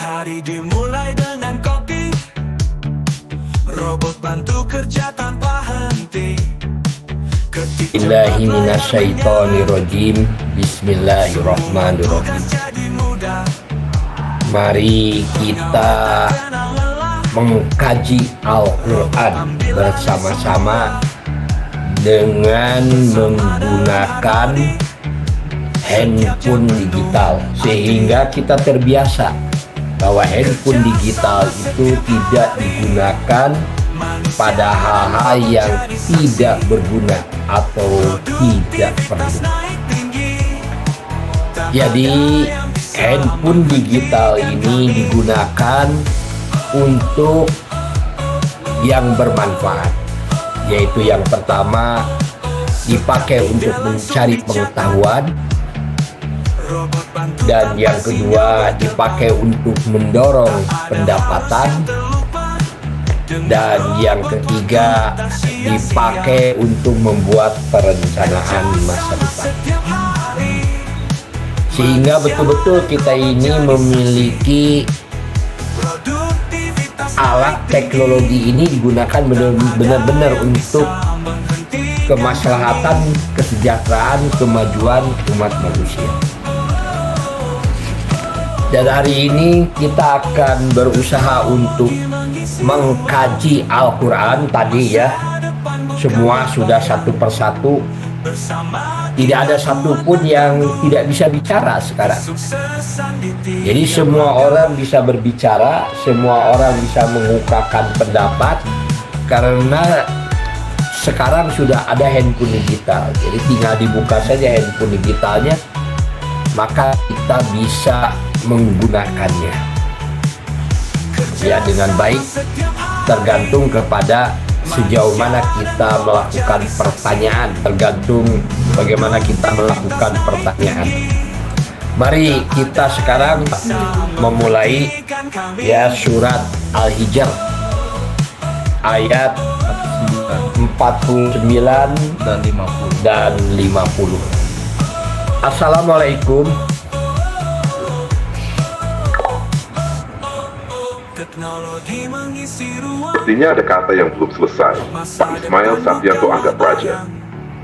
Hari dimulai dengan kopi, robot bantu kerja tanpa henti. Bismillahirrahmanirrahim. Bismillahirrahmanirrahim. Mari kita mengkaji Al-Quran bersama-sama dengan menggunakan handphone digital, sehingga kita terbiasa bahwa handphone digital itu tidak digunakan pada hal-hal yang tidak berguna atau tidak perlu. Jadi handphone digital ini digunakan untuk yang bermanfaat, yaitu yang pertama dipakai untuk mencari pengetahuan, dan yang kedua dipakai untuk mendorong pendapatan, dan yang ketiga dipakai untuk membuat perencanaan masa depan. Sehingga betul-betul kita ini memiliki alat teknologi ini digunakan benar-benar untuk kemaslahatan, kesejahteraan, kemajuan umat manusia. Dan hari ini kita akan berusaha untuk mengkaji Al-Quran tadi ya. Semua sudah satu persatu. Tidak ada satupun yang tidak bisa bicara sekarang. Jadi semua orang bisa berbicara, semua orang bisa mengungkapkan pendapat, karena sekarang sudah ada handphone digital. Jadi tinggal dibuka saja handphone digitalnya, maka kita bisa menggunakannya ya dengan baik, tergantung kepada sejauh mana kita melakukan pertanyaan, tergantung bagaimana kita melakukan pertanyaan. Mari kita sekarang memulai ya surat Al-Hijr ayat 49 dan 50. Assalamualaikum. Sepertinya ada kata yang belum selesai. Pak Ismail Satrianto Angga Praja.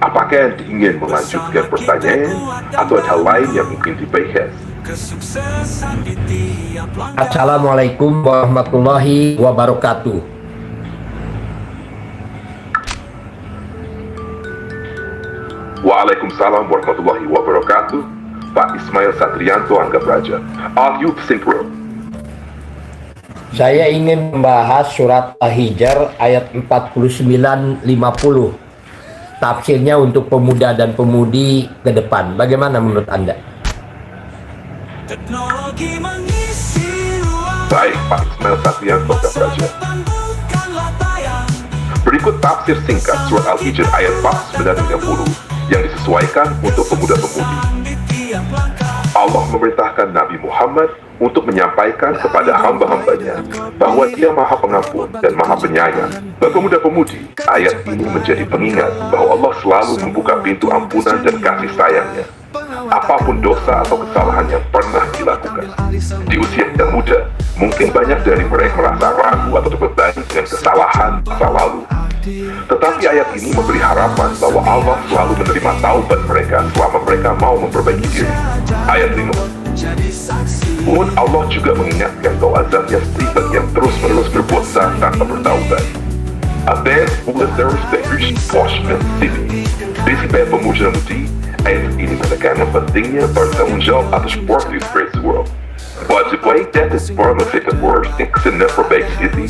Apakah yang ingin melanjutkan pertanyaan atau ada hal lain yang mungkin dibahas? Assalamualaikum warahmatullahi wabarakatuh. Waalaikumsalam warahmatullahi wabarakatuh. Pak Ismail Satrianto Angga Praja. Are you synchro? Saya ingin membahas surat Al-Hijr ayat 49-50. Tafsirnya untuk pemuda dan pemudi ke depan. Bagaimana menurut Anda? Baik, Pak Ismail Satrianto Angga Praja. Berikut tafsir singkat surat Al-Hijr ayat 49-50 yang disesuaikan untuk pemuda-pemudi. Allah memerintahkan Nabi Muhammad untuk menyampaikan kepada hamba-hambanya bahwa Dia Maha Pengampun dan Maha Penyayang. Bagi pemuda-pemudi, ayat ini menjadi pengingat bahwa Allah selalu membuka pintu ampunan dan kasih sayangnya. Apapun dosa atau kesalahan yang pernah dilakukan di usia yang muda, mungkin banyak dari mereka merasa ragu atau terbebani dengan kesalahan masa lalu. Tetapi ayat ini memberi harapan bahwa Allah selalu menerima taubat mereka selama mereka mau memperbaiki diri. Ayat 5. Pun Allah juga mengingatkan bahwa azabnya sedih bagi yang terus-menerus berbuat dosa tanpa bertaubat. Atas pula terus dari Washington City. Desi Band Pemuda-Mudi, ayat ini menekankan pentingnya bertanggung jawab atas produk Grace World. Wajib dan forma fica words tem que ser perbaiki diri.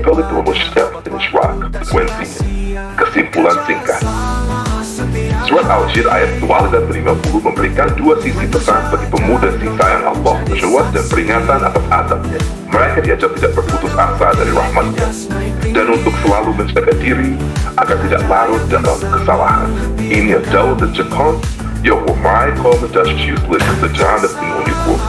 Perlu memutuskan finish rock sequensinya. Kesimpulan singkat. Surat Al-Hijr ayat 50 memberikan dua sisi pesan bagi pemuda si sayang Allah, meluas dan peringatan atas azabnya. Mereka diajak tidak berputus asa dari rahmatnya, dan untuk selalu menjaga diri agar tidak larut dalam kesalahan. Ini adalah dan cekon, yang umai kau mendash useless sejalan dan menunjukku.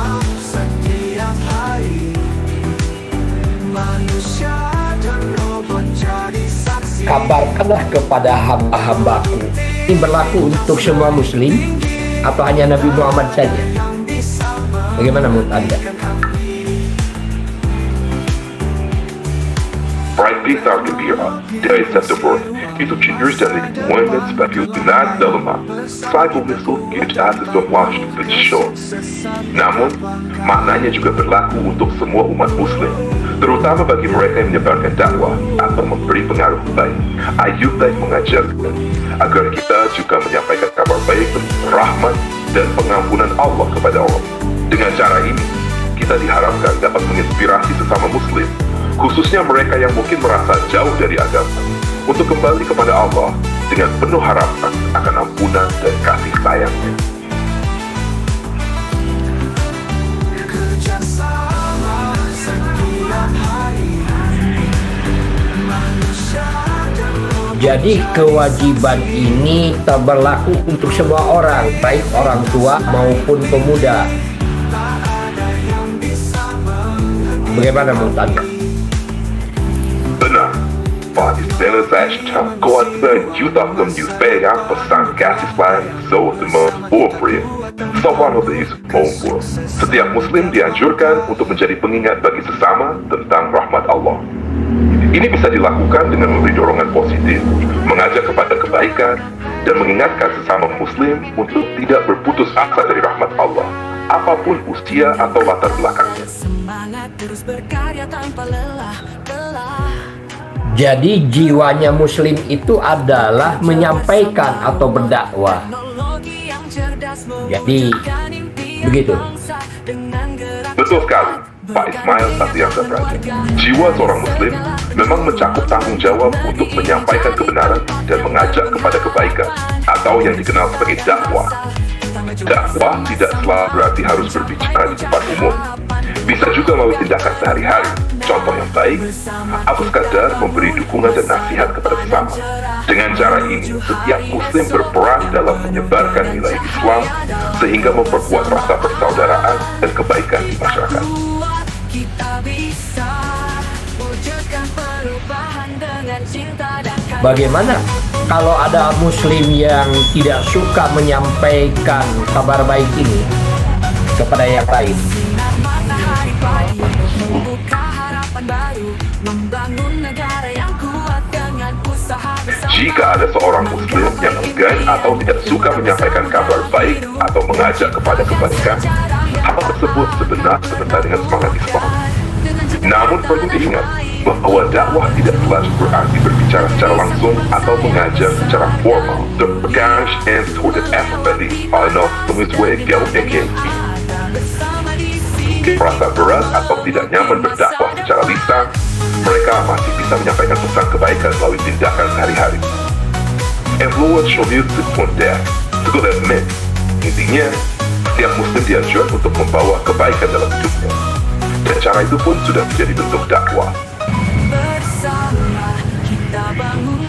Kabarkanlah kepada hamba-hambaku. Ini berlaku untuk semua muslim atau hanya Nabi Muhammad saja? Bagaimana menurut Anda? Pride Besar Gembira dari September itu cheers dan lingkungan sebagai ujian dalam saya memisal kita sesuatu show. Namun, maknanya juga berlaku untuk semua umat muslim, terutama bagi mereka yang menyebarkan dakwah atau memberi pengaruh baik. Ayub mengajarkan agar kita juga menyampaikan kabar baik, rahmat, dan pengampunan Allah kepada orang. Dengan cara ini, kita diharapkan dapat menginspirasi sesama muslim, khususnya mereka yang mungkin merasa jauh dari agama, untuk kembali kepada Allah dengan penuh harapan akan ampunan dan kasih sayangnya. Jadi kewajiban ini tak berlaku untuk semua orang, baik orang tua maupun pemuda. Bagaimana menurut Anda? Benar, Pak Istana Zashta, kewajiban kita menyampaikan pesan kasih sayang sesama murid. Sawal hadis maupun setiap muslim dianjurkan untuk menjadi pengingat bagi sesama tentang rahmat Allah. Ini bisa dilakukan dengan memberi dorongan positif, mengajak kepada kebaikan, dan mengingatkan sesama muslim untuk tidak berputus asa dari rahmat Allah, apapun usia atau latar belakangnya. Jadi jiwanya muslim itu adalah menyampaikan atau berdakwah. Jadi begitu. Betul sekali, Pak Ismail Satyanda Praja. Jiwa seorang muslim memang mencakup tanggung jawab untuk menyampaikan kebenaran dan mengajak kepada kebaikan, atau yang dikenal sebagai dakwah. Dakwah tidak selalu berarti harus berbicara di tempat umum. Bisa juga melalui tindakan sehari-hari, contoh yang baik, atau sekadar memberi dukungan dan nasihat kepada sesama. Dengan cara ini, setiap muslim berperan dalam menyebarkan nilai Islam sehingga memperkuat rasa persaudaraan dan kebaikan di masyarakat. Bagaimana kalau ada muslim yang tidak suka menyampaikan kabar baik ini kepada yang lain? Jika ada seorang muslim yang enggan atau tidak suka menyampaikan kabar baik atau mengajak kepada kebaikan, hal tersebut sebenarnya dengan semangat Islam. Namun perlu diingat bahwa dakwah tidak selalu berarti berbicara secara langsung atau mengajar secara formal. The cash and toward the empathy are not sesuai dengan merasa berat atau tidak nyaman berdakwah secara lisan, mereka masih bisa menyampaikan pesan kebaikan melalui tindakan sehari-hari. Evaluat Shodir Seponda, segala men. Intinya, setiap muslim dianjurkan untuk membawa kebaikan dalam hidupnya. Dan cara itu pun sudah menjadi bentuk dakwah.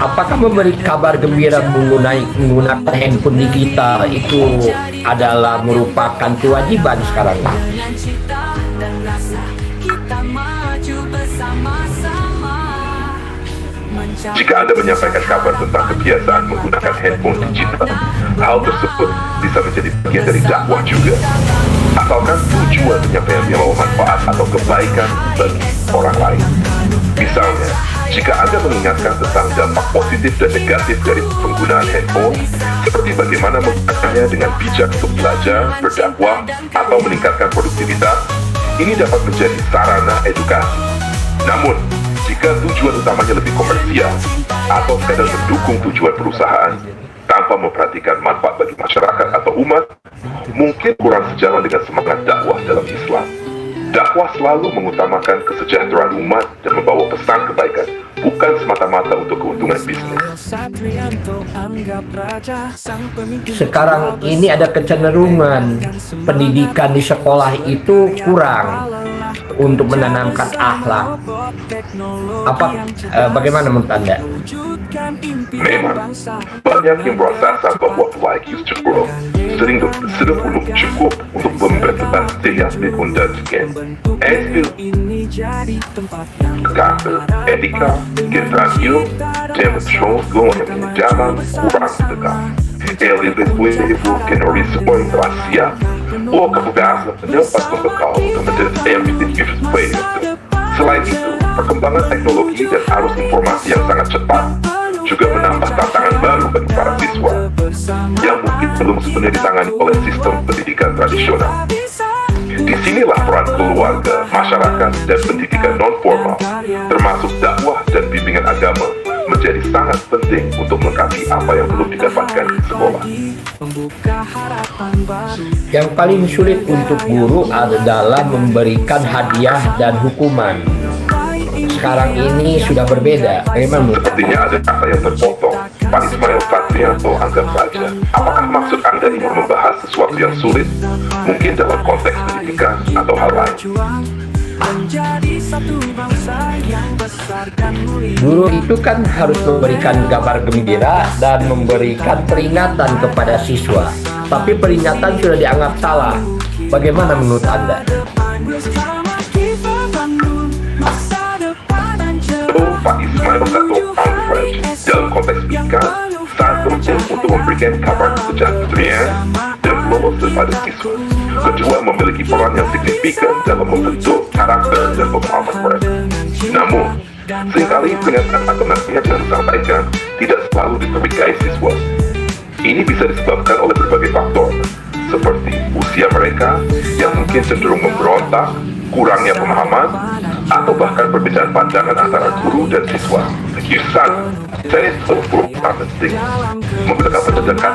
Apakah memberi kabar gembira menggunakan handphone digital itu adalah merupakan kewajiban sekarang? Jika Anda menyampaikan kabar tentang kebiasaan menggunakan handphone digital, hal tersebut bisa menjadi bagian dari dakwah juga. Asalkan tujuan penyampaian membawa manfaat atau kebaikan bagi orang lain. Misalnya, jika Anda mengingatkan tentang dampak positif dan negatif dari penggunaan handphone, seperti bagaimana menggunakannya dengan bijak untuk belajar, berdakwah, atau meningkatkan produktivitas, ini dapat menjadi sarana edukasi. Namun, jika tujuan utamanya lebih komersial atau sekadar mendukung tujuan perusahaan tanpa memperhatikan manfaat bagi masyarakat atau umat, mungkin kurang sejalan dengan semangat dakwah dalam Islam. Dakwah selalu mengutamakan kesejahteraan umat dan membawa pesan kebaikan, bukan semata-mata untuk keuntungan bisnis. Sekarang ini ada kecenderungan pendidikan di sekolah itu kurang untuk menanamkan akhlak. Bagaimana menurut Anda? Memang, banyak yang merasa bahwa like used to grow, sehingga belum cukup untuk membentuk yang diundangkan. Kata, etika, generasi, demonstrasi yang jalan kurang dekat. Ele depois evoca no risco racial ou capaz dapat membekal untuk mendesain bisnis. Selain itu, Perkembangan teknologi dan arus informasi yang sangat cepat juga menambah tantangan baru bagi para siswa yang mungkin belum sepenuhnya ditangani oleh sistem pendidikan tradisional. Disinilah peran keluarga, masyarakat, dan pendidikan non-formal, termasuk dakwah dan bimbingan agama, menjadi sangat penting untuk melengkapi apa yang belum didapatkan di sekolah. Yang paling sulit untuk guru adalah memberikan hadiah dan hukuman. Sekarang ini sudah berbeda. Bagaimana menurut Anda? Sepertinya ada kata yang terpotong. Pak Ismail Fatrianto anggap saja. Apakah maksud Anda ingin membahas sesuatu yang sulit? Mungkin dalam konteks pendidikan atau hal lain. Guru itu kan harus memberikan kabar gembira dan memberikan peringatan kepada siswa. Tapi peringatan sudah dianggap salah. Bagaimana menurut Anda? Pak Ismail Tato Alfred dalam konteks pendidikan sangat penting untuk memberikan kabar kesejahteraan dan lolos kepada siswa. Kedua, memiliki peran yang signifikan dalam membentuk karakter dan pemahaman mereka. Namun, seringkali pernyataan atau nasihat yang disampaikan tidak selalu diterima siswa. Ini bisa disebabkan oleh berbagai faktor, seperti usia mereka yang mungkin cenderung memberontak, kurangnya pemahaman, atau bahkan perbedaan pandangan antara guru dan siswa. Kirsan, saya selalu penting memberikan pendekatan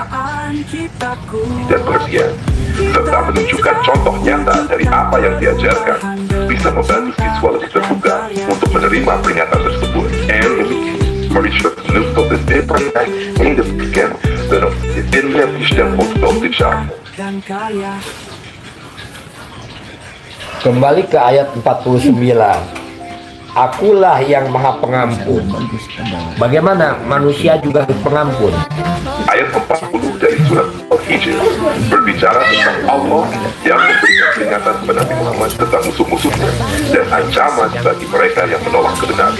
dan pengertian, serta menunjukkan contoh nyata dari apa yang diajarkan, bisa membantu siswa lebih terbuka untuk menerima peringatan tersebut. And Mauricio menutup pernyataan ini demikian dan untuk dicapai. Kembali ke ayat 49. Akulah yang maha pengampun. Bagaimana manusia juga harus pengampun? Ayat 40 dari surat Al-Hijr berbicara tentang Allah yang memberikan peringatan kepada Nabi Muhammad tentang musuh-musuhnya dan ancaman bagi mereka yang menolak kebenaran.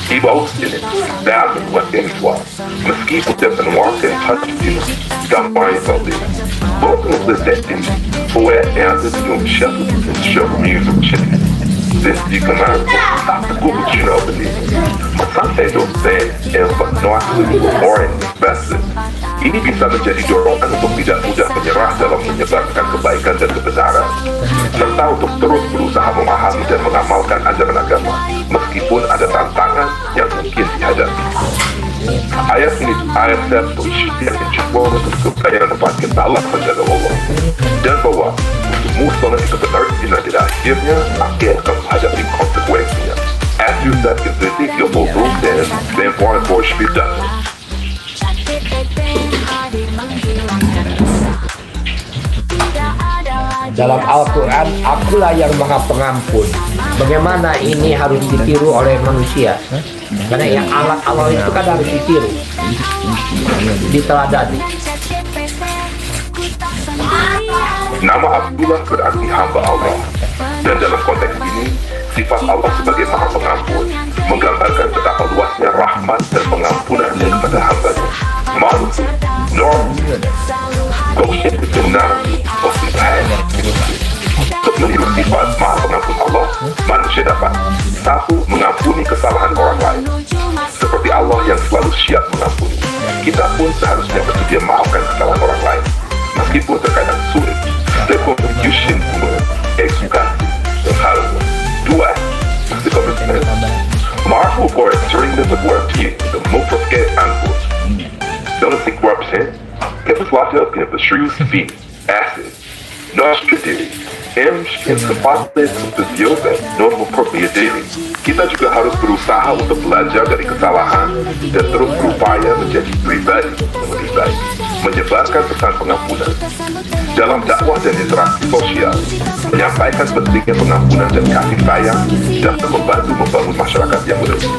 Di bawah sini, dan membuatkan suara, meski tidak mengeluarkan hati diri, damai balik. Bukan lezetin, poet yang ada di dalam syarul music. Dan jika mereka tak teguh berjuna benih, sampai dosen yang bernuansa orang basa. Ini bisa menjadi dorongan untuk tidak mudah menyerah dalam menyebarkan kebaikan dan kebenaran, serta untuk terus berusaha memahami dan mengamalkan ajaran agama, meskipun ada tantangan yang mungkin dihadapi. Ayat ini ayat yang mencoba untuk kebaikan tempat kita Allah menjaga Allah, dan bahwa musuh itu benar bila akhirnya akan menghadapi konsekuensinya. As you said in Ezekiel 40, dan for spirit. Dalam Al-Quran, akulah yang maha pengampun. Bagaimana ini harus ditiru oleh manusia? Karena yang Allah itu kan harus ditiru, diteladani. Nama Abdullah berarti hamba Allah. Dan dalam konteks ini, sifat Allah sebagai maha pengampun menggambarkan betapa luasnya rahmat dan pengampunannya kepada hambanya. Malu, norm, gosip benar, positif. Untuk meniru sifat maha pengampun Allah, manusia dapat: 1. Mengampuni kesalahan orang lain, seperti Allah yang selalu siap mengampuni. Kita pun seharusnya bersedia memaafkan kesalahan orang lain, meskipun terkadang sulit. Reconstitution edukasi dan hal. 2. Komitmen. Maafu for entering the sebuah team the memperkaya angkut. Dalam sebuah kebetulan kita serius feed acid, nostalgia, sepatutnya sempurna non memperbaiki. Kita juga harus berusaha untuk belajar dari kesalahan dan terus berupaya menjadi pribadi yang lebih baik, menyebarkan pesan pengampunan dalam dakwah dan interaksi sosial, menyampaikan pentingnya pengampunan dan kasih sayang, dan membantu membangun masyarakat yang lebih.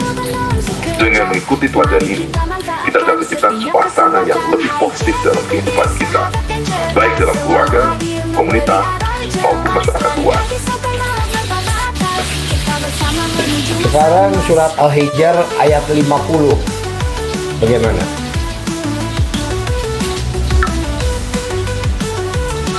Dengan mengikuti teladan ini, kita dapat menciptakan suasana yang lebih positif dalam kehidupan kita, baik dalam keluarga, komunitas, maupun masyarakat luas. Sekarang surat Al-Hijr ayat 50. Bagaimana?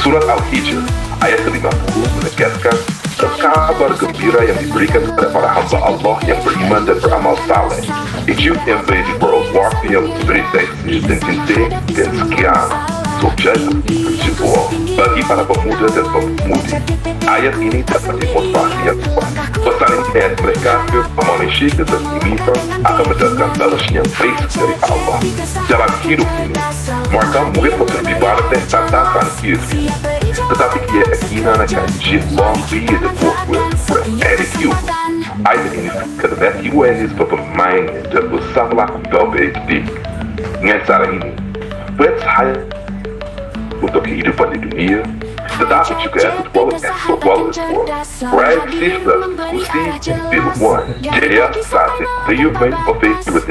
Surat Al-Hijr ayat ke-50 menegaskan kabar gembira yang diberikan kepada para hamba Allah yang beriman dan beramal saleh. Egypt yang world war yang beriseksi dan cinta dan sekian sukses berjubel bagi para pemuda dan pemudi. Ayat ini dapat dimotivasi yang kuat. Pesan ini mereka ke Malaysia dan Indonesia akan mendapatkan balasnya baik dari Allah. Dalam hidup ini, mereka mungkin mengibaratkan tantangan hidup, tetapi keyakinan akan jiwa dia erik hidup. Ayat ini karena UNIS bermain dan bersama lakukan BHD. Dengan cara ini, hanya untuk kehidupan di dunia, tetapi juga as well as world. Reaksi dan diskusi Bill 1. Dia saat itu main berfakir with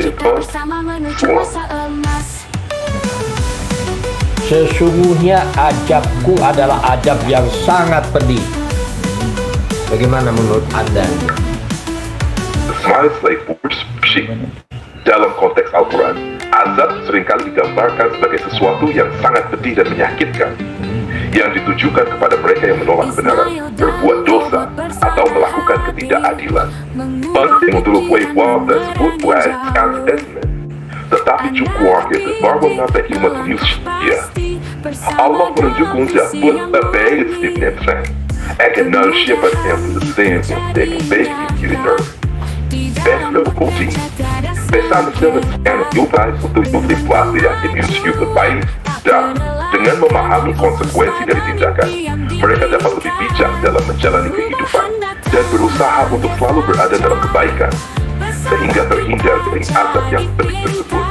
semua. Sesungguhnya ajabku adalah ajab yang sangat pedih. Bagaimana menurut Anda? The smile like worship. Dalam konteks Al-Quran, azab seringkali digambarkan sebagai sesuatu yang sangat pedih dan menyakitkan, yang ditujukan kepada mereka yang menolak kebenaran, berbuat dosa, atau melakukan ketidakadilan. Penting untuk wave tersebut bukan esmen, tetapi cukup itu baru mengapai umat manusia. Allah menunjukkan siapa terbaik di dunia, akan nol siapa yang bersedia untuk baik di dunia. Best of coaching. Pesan yang diubah untuk motivasi yang dimiliki terbaik dan dengan memahami konsekuensi dari tindakan, mereka dapat lebih bijak dalam menjalani kehidupan dan berusaha untuk selalu berada dalam kebaikan sehingga terhindar dari azab yang pedih tersebut.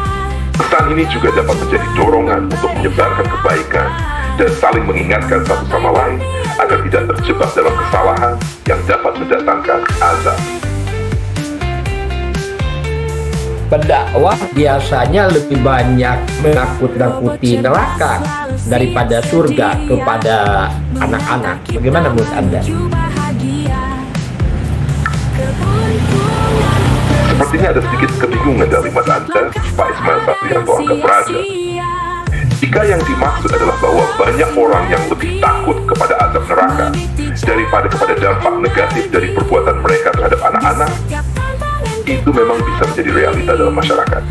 Pesan ini juga dapat menjadi dorongan untuk menyebarkan kebaikan dan saling mengingatkan satu sama lain agar tidak terjebak dalam kesalahan yang dapat mendatangkan azab. Pendakwah biasanya lebih banyak menakut-nakuti neraka daripada surga kepada anak-anak. Bagaimana menurut Anda? Sepertinya ada sedikit kebingungan dari mata Anda, Pak Ismail Saprianto Angga Praja. Jika yang dimaksud adalah bahwa banyak orang yang lebih takut kepada azab neraka daripada kepada dampak negatif dari perbuatan mereka terhadap anak-anak, itu memang bisa menjadi realita dalam masyarakat.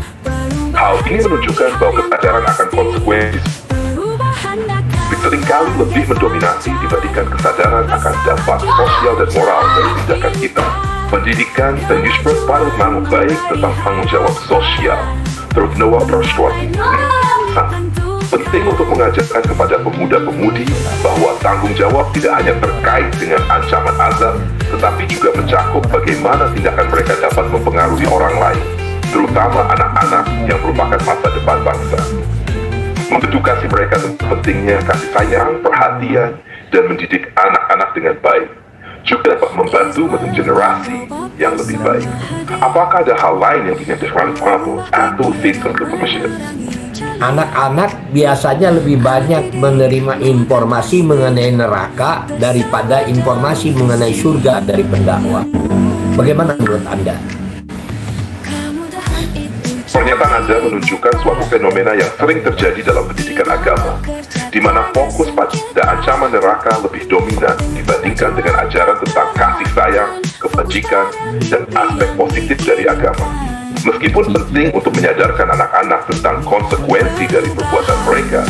Hal ini menunjukkan bahwa kesadaran akan konsekuensi seringkali lebih mendominasi dibandingkan kesadaran akan dampak sosial dan moral dari tindakan kita. Pendidikan dan Yusuf pada ilmu baik tentang tanggung jawab sosial terutama persuasi penting untuk mengajarkan kepada pemuda-pemudi bahwa tanggung jawab tidak hanya terkait dengan ancaman azab, tetapi juga mencakup bagaimana tindakan mereka dapat mempengaruhi orang lain, terutama anak-anak yang merupakan masa depan bangsa. Mengedukasi mereka tentang pentingnya kasih sayang, perhatian, dan mendidik anak-anak dengan baik juga dapat membantu membentuk generasi yang lebih baik. Apakah ada hal lain yang ingin disampaikan atau sistem kepolisian? Anak-anak biasanya lebih banyak menerima informasi mengenai neraka daripada informasi mengenai surga dari pendakwah. Bagaimana menurut Anda? Pernyataan Anda menunjukkan suatu fenomena yang sering terjadi dalam pendidikan agama, di mana fokus pada ancaman neraka lebih dominan dibandingkan dengan ajaran tentang kasih sayang, kebajikan, dan aspek positif dari agama. Meskipun penting untuk menyadarkan anak-anak tentang konsekuensi dari perbuatan mereka,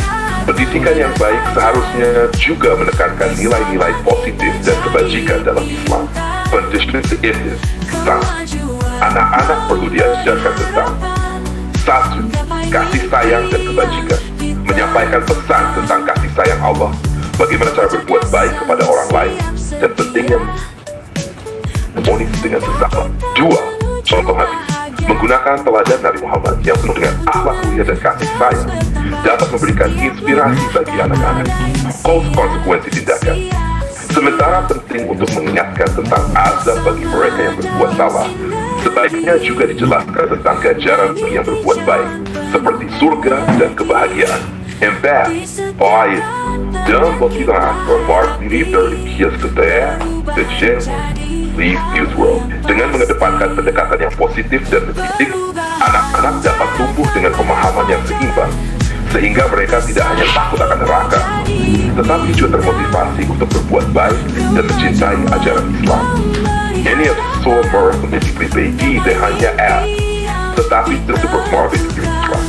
pendidikan yang baik seharusnya juga menekankan nilai-nilai positif dan kebajikan dalam Islam. Pendidikan itu tentang anak-anak perlu diajarkan tentang satu, kasih sayang dan kebajikan. Menyampaikan pesan tentang kasih sayang Allah, bagaimana cara berbuat baik kepada orang lain, dan pentingnya harmonis dengan sesama. Dua, contoh hadis. Menggunakan teladan Nabi Muhammad yang penuh dengan akhlak mulia dan kasih sayang dapat memberikan inspirasi bagi anak-anak. Konsekuensi tindakan. Sementara penting untuk mengingatkan tentang azab bagi mereka yang berbuat salah, sebaiknya juga dijelaskan tentang ganjaran bagi yang berbuat baik, seperti surga dan kebahagiaan. Empat, baik, dan berkira berbuat diri dari kias ketea, dan leave this world. Dengan mengedepankan pendekatan yang positif dan mendidik, anak-anak dapat tumbuh dengan pemahaman yang seimbang, sehingga mereka tidak hanya takut akan neraka, tetapi juga termotivasi untuk berbuat baik dan mencintai ajaran Islam. Ini semua memiliki baiki dan hanya tetapi tentu bermorbid Islam.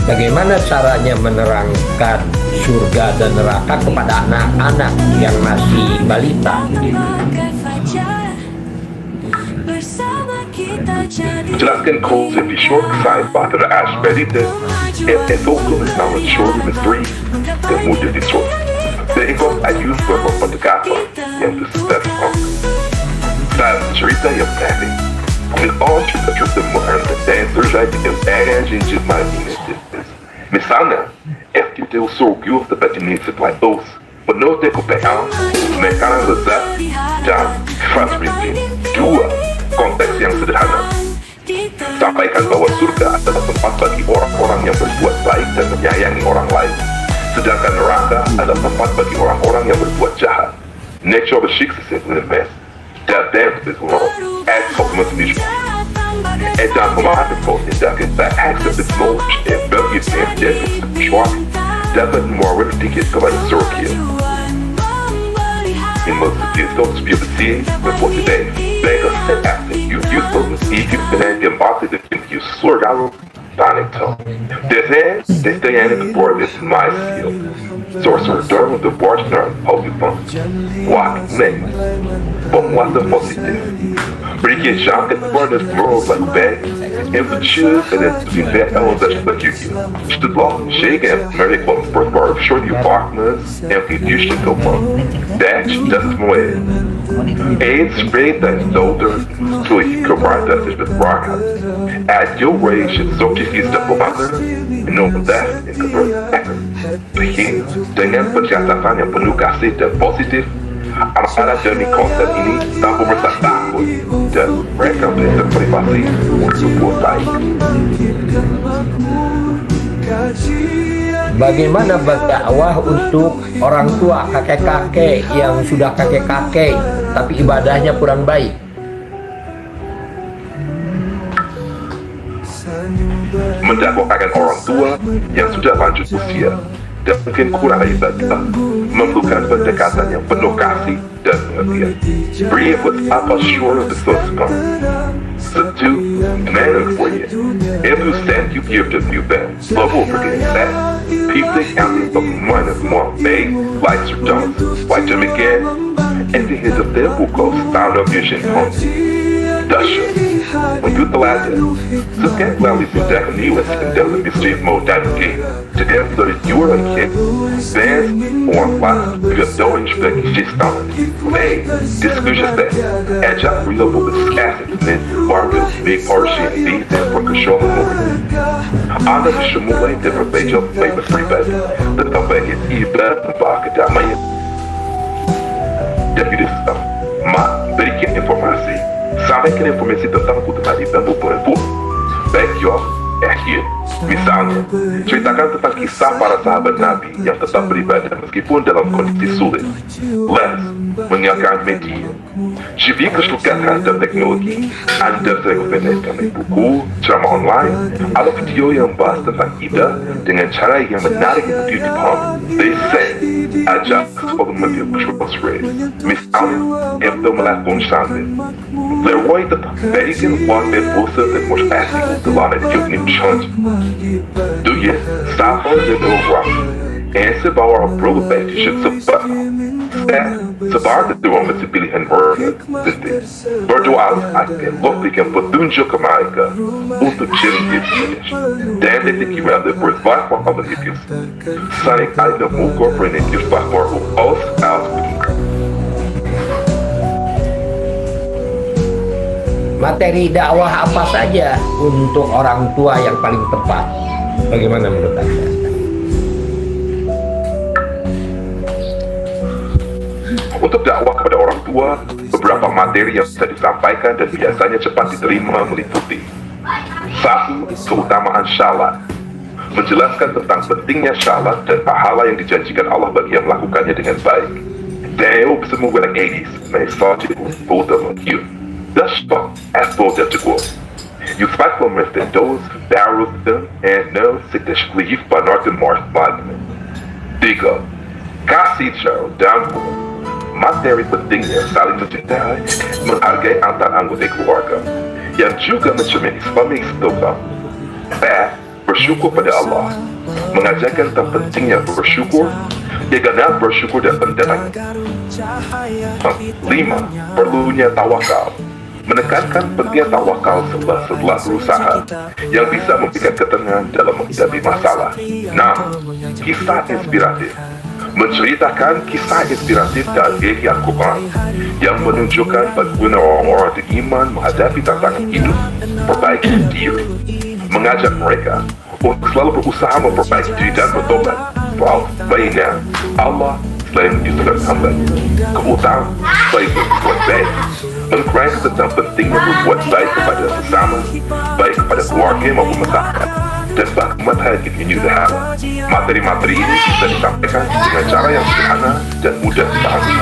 Bagaimana caranya menerangkan surga dan neraka kepada anak-anak yang masih balita? Menjelaskan konsep di short side pada aspek itu, hukum Islam short menteri dan mudah disuruh. Sehingga ayat beberapa pendekatan yang disebutkan. Saat cerita yang pendek, all cerita Muhammad dan terjadi yang terjadi di Madinah. Misalnya, kita surgiu dapat dinilai dos, penuh dengan kepekaan, mekanisme lezat, dan fasilitas. Dua, konteks yang sederhana. Sampaikan bahwa surga adalah tempat bagi orang-orang yang berbuat baik dan menyayangi orang lain. Sedangkan neraka adalah tempat bagi orang-orang yang berbuat jahat. Nature besiksa dengan best. Dat derde is gewoon uitgekomen is. En daarom had ik ook niet dat ik bij actie het nodig en België neemt dit zwak. Dat het more ticket kan worden zorgen. In most of these don't be able to see before today. They go set after you use those easy and then get marked that you sort out panic tone. They stay in the board is my skill. Sorcerer Durham the partner of the fund. What name? But what's the positive? Bring junk at the partner's world like bag. And the shoes and then to be back on the you. Stood long, shake and merry one first bar of short your partners and you should go on. Dash doesn't way. AIDS spray that shoulder to a combine that is with rock. At your rage and so just use the partner and know that in convert backer. Begin dengan pencatatan yang penuh kasih dan positif. Anak-anak demi konten ini tanpa merasa takut dan mereka bisa termotivasi untuk berbuat baik. Bagaimana berdakwah untuk orang tua, kakek-kakek yang sudah kakek-kakek tapi ibadahnya kurang baik? Mendakwakan orang tua yang sudah lanjut usia dan mungkin kurang ibadah, memerlukan pendekatan yang penuh kasih dan pengertian. Beri apa syurga diselesaikan. Satu, manner for you. Every cent you give to new band, love will forget that. People counting from one of more bay, lights or dumps, like them again, and the hit of their book of sound of vision home. Dasha, when you telah sekian melalui sudah niwas dalam mischief mode dan game. Jadi dari juara kit, band orang pas berdoa sebagai sistem. They diskusi that, ajak reliable discussion dan warga big portion di dan perkesuan. Anda bisa mulai dari beberapa label pribadi, tentang bagi ibadah bagi damai. Jadi berikan informasi. Sampaikan informasi tentang kebutuhan dan buku-buku. Baik Yoh, here. Misalnya, ceritakan tentang kisah para sahabat Nabi yang tetap beribadah meskipun dalam kondisi sulit. Les, mengenalkan media. Jika kesulitan dan teknologi, Anda bisa rekomendasikan buku, ceramah online, atau video yang bahas tentang ibadah dengan cara yang menarik untuk dipahami. They say, ajak sekolah media bersyukur rate. Misalnya, untuk melakukan sambil. Leroy tetap berikan wakil bosa dan motivasi untuk lawan yang challenge. Do you stop on the rock and sebawa progress should sebar itu masih pilihan mereka. Berdoa agar memberikan petunjuk ke mereka untuk ciri dan dikira berbuat apa itu. Saling ada muka bernegis bahwa us out. Materi dakwah apa saja untuk orang tua yang paling tepat? Bagaimana menurut Anda? Untuk dakwah kepada orang tua, beberapa materi yang bisa disampaikan dan biasanya cepat diterima meliputi. 1. Keutamaan syalat. Menjelaskan tentang pentingnya syalat dan pahala yang dijanjikan Allah bagi yang melakukannya dengan baik. Deo bisa menggunakan 80s, mais só de puta hidup. Daspa as bodas de cor. Yusuf'la doos darusdan and sikleşkliyif banartın marsmadını. 3. Kasih jauh dan materi pentingnya saling mencintai, menghargai antar anggota keluarga, yang juga mencermini suami istri. 4. Bersyukur pada Allah, mengajarkan tentang pentingnya bersyukur, dengan bersyukur dan pendengaran. 5. Perlunya tawakal, menekankan pentingnya tawakal setelah berusaha, yang bisa memberikan ketenangan dalam menghadapi masalah. 6. Kisah inspiratif, menceritakan kisah inspiratif dari Al-Quran yang menunjukkan bagaimana orang-orang beriman menghadapi tantangan hidup, perbaiki diri, mengajak mereka untuk selalu berusaha memperbaiki diri dan bertobat. Lainnya, Allah selain menyusulkan hamba, keutamaan selain berbuat baik, menerangkan tentang pentingnya berbuat baik kepada sesama, baik kepada keluarga maupun masyarakat, dan bagaimana kita menyudahan. Materi-materi ini bisa disampaikan dengan cara yang sederhana dan mudah dipahami,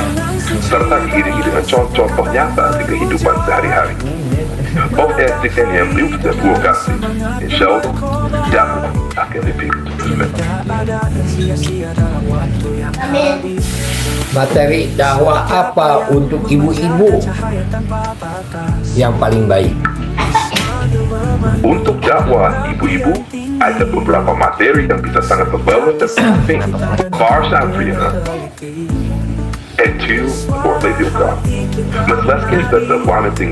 serta diiringi dengan contoh-contoh nyata di kehidupan sehari-hari. Objektifkan yang beliau sudah kasih, insya Allah dapat akan lebih Materi dakwah apa untuk ibu-ibu yang paling baik? Untuk dakwah ibu-ibu, ada beberapa materi yang bisa sangat membawa dan penting. Farsa Afriana, etu orleduka, menjelaskan tentang wanita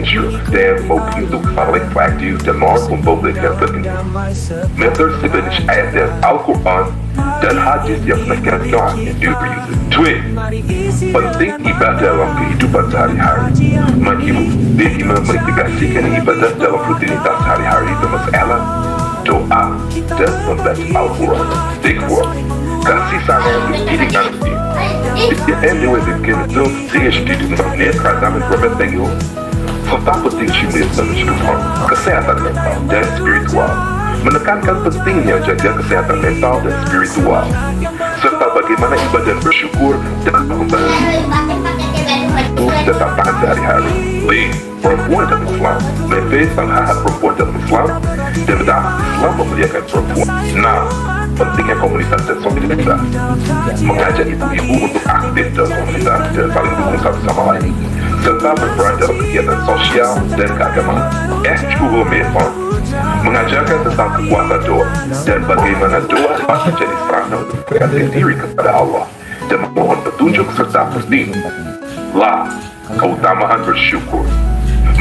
dan mobil untuk saling praktis dan mempublikkan penting. Metode sebenarnya ayat dan Al-Quran dan hadis yang menekankan industri. Tweet, penting ibadah dalam kehidupan sehari-hari. Mengibu, bagaimana mengintegrasikan ibadah dalam rutinitas sehari-hari itu masalah doa dan membaca Al-Quran. Dikwa, kasih sayang untuk diri nanti. Yang diwajibkan itu tidak diduga kerana berbentuk serta penting jumlah penunjukan kesehatan mental dan spiritual, menekankan pentingnya jaga kesehatan mental dan spiritual, serta bagaimana ibadah bersyukur dan membantu tetap tahan sehari-hari. Perempuan dalam Islam, lebih hak perempuan dalam Islam dan dakwah Islam memuliakan perempuan. 6. Pentingnya komunitas dan solidaritas, mengajak ibu-ibu untuk aktif dalam komunitas dan saling dukung satu sama lain, serta berperan dalam kegiatan sosial dan keagamaan. Juga mengajarkan tentang kekuatan doa dan bagaimana doa dapat menjadi sarana untuk mendekatkan diri kepada Allah dan memohon petunjuk serta berlindung. Keutamaan bersyukur,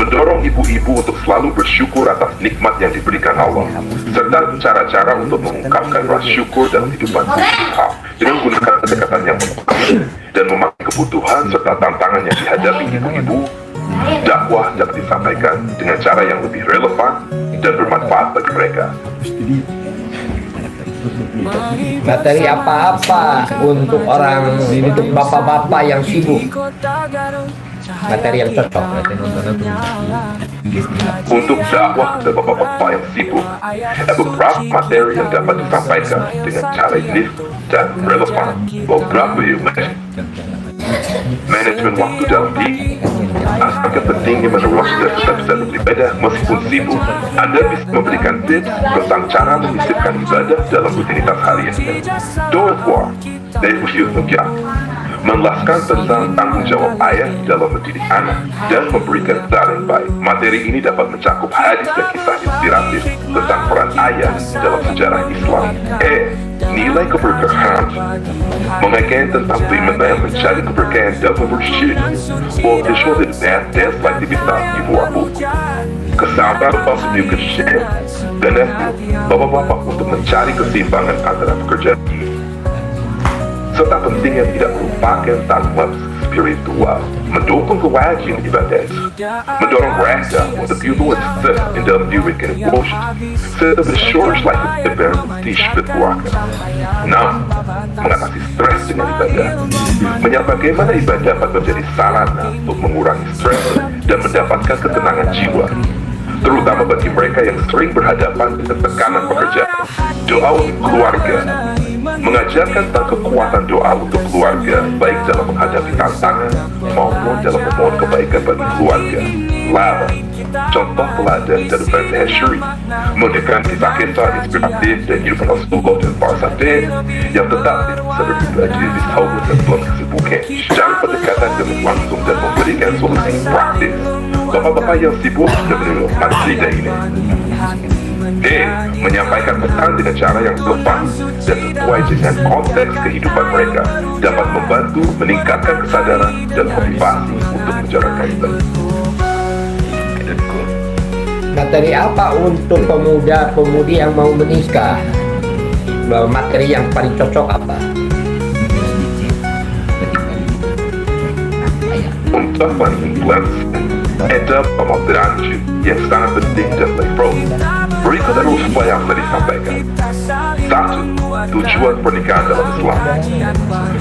mendorong ibu-ibu untuk selalu bersyukur atas nikmat yang diberikan Allah, serta cara-cara untuk mengungkapkan rasa syukur dalam kehidupan dengan menggunakan pendekatan yang tepat dan memahami kebutuhan serta tantangan yang dihadapi ibu-ibu. Dakwah dapat disampaikan dengan cara yang lebih relevan dan bermanfaat bagi mereka. Materi apa-apa untuk bapak-bapak yang sibuk, materi yang cocok. Untuk dakwah kepada bapak-bapak yang sibuk, ada beberapa materi yang dapat disampaikan dengan cara ini dan relevan. Beberapa manajemen waktu dalam diri, aspek pentingnya menurut dan tetap bisa beribadah meskipun sibuk. Anda bisa memberikan tips tentang cara menyisipkan ibadah dalam rutinitas harian. Doa kuat dan usia mulia, menjelaskan tentang tanggung jawab ayah dalam mendidik anak dan memberikan saran baik. Materi ini dapat mencakup hadis dan kisah inspiratif tentang peran ayah dalam sejarah Islam. Nilai keberkahan, mengajarkan tentang bagaimana yang mencari keberkahan dalam bersyirik, visual dan aktivitas ibu abu, kesabaran positif kesyik, dan bapak-bapak untuk mencari keseimbangan antara pekerjaan serta pentingnya tidak merupakan tanpa spiritual, mendukung kewajiban ibadah, mendorong mereka untuk influencer in dalam diri dan emosi, serta bersyukur like berhenti berkeluarga. 6. Mengatasi stres dengan ibadah, menyapa bagaimana ibadah dapat menjadi sarana untuk mengurangi stres dan mendapatkan ketenangan jiwa, terutama bagi mereka yang sering berhadapan dengan tekanan pekerjaan. Doa untuk keluarga, mengajarkan tentang kekuatan doa untuk keluarga, baik dalam menghadapi tantangan maupun respon dalam memohon kebaikan bagi keluarga. Lara, contoh teladan dari Fatiha Syuri, menekan kisah-kisah inspiratif dan kehidupan Rasulullah dan para sahabat yang tetap seperti belajar di tahun sebelum kesibukan. Secara pendekatan dengan langsung dan memberikan solusi praktis. Bapak-bapak yang sibuk dan menerima maksudnya ini. Menyampaikan pesan dengan cara yang tepat dan sesuai dengan konteks kehidupan mereka dapat membantu meningkatkan kesadaran dan motivasi untuk menjalankan ibadah. Materi apa untuk pemuda-pemudi yang mau menikah? Materi yang paling cocok apa? Untuk influence ada pemoderan yang sangat penting dan pro. Berikut adalah supaya yang tadi disampaikan. 1. Tujuan pernikahan dalam Islam.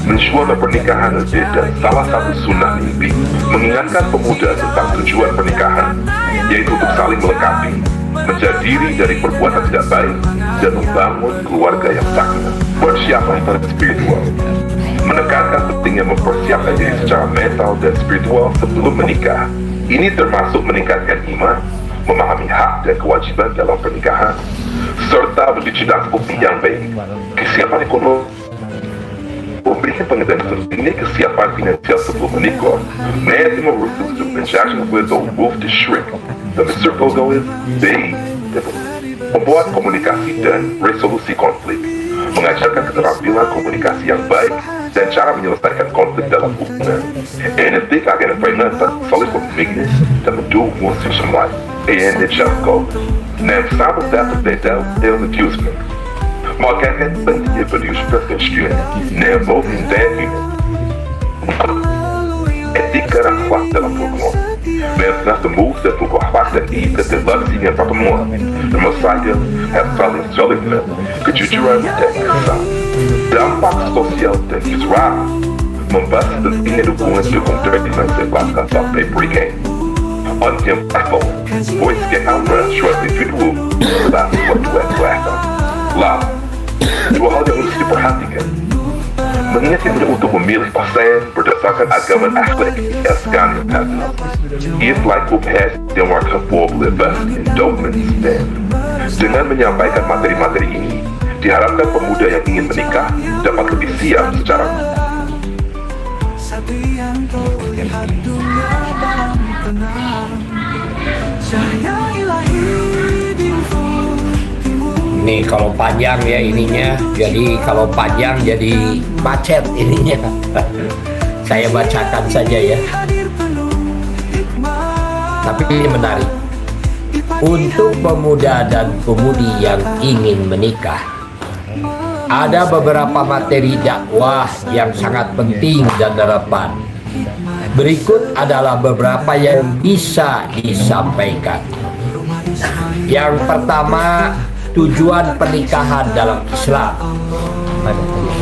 Mensuami pernikahan adalah salah satu sunnah Nabi, mengingatkan pemuda tentang tujuan pernikahan, yaitu untuk saling melengkapi, menjadi diri dari perbuatan tidak baik, dan membangun keluarga yang sakinah. Persiapan secara spiritual. Menekankan pentingnya mempersiapkan diri secara mental dan spiritual sebelum menikah. Ini termasuk meningkatkan iman, memahami hak dan kewajiban dalam pernikahan, serta berbicara bukti yang baik, kesiapan ekonomi, memberikan pengertian pentingnya kesiapan finansial sebelum menikah, menerima rules untuk menjaga with the wolf to shrink, dan circle goal baik, membuat komunikasi dan resolusi konflik, mengajarkan keterampilan komunikasi yang baik dan cara menyelesaikan konflik dalam hubungan. Etik agar finansial saling pemimpin dan mendukung sistem lain. En Chalco, nem sabe data pedal del accusement. Maka kan pentingnya berdiuskan kesekian, nem voting dan etika akhlak dalam hubungan. Mensen de moves dat ook akhlak dan etika terlalu dengan pertemuan. Termasuk het saling soliditas, kejujuran dan kesal. Dampak sosial dan visual membahas pentingnya dukungan terhadap kelaskan sampai pre-game. Ontiam Apple, voice ke Amra shortly video tentang suatu kelaskan. Dua hal yang harus diperhatikan. Mengingatkan untuk memilih pasangan berdasarkan agama akhlak sekalian hati. If like has yang warga bebas endowments dan dengan menyampaikan materi-materi ini, diharapkan pemuda yang ingin menikah dapat lebih siap secara Nih kalau panjang ya ininya, jadi kalau panjang jadi macet ininya. Saya bacakan saja ya. Tapi ini menarik. Untuk pemuda dan pemudi yang ingin menikah, ada beberapa materi dakwah yang sangat penting dan relevan. Berikut adalah beberapa yang bisa disampaikan. Yang pertama, tujuan pernikahan dalam Islam.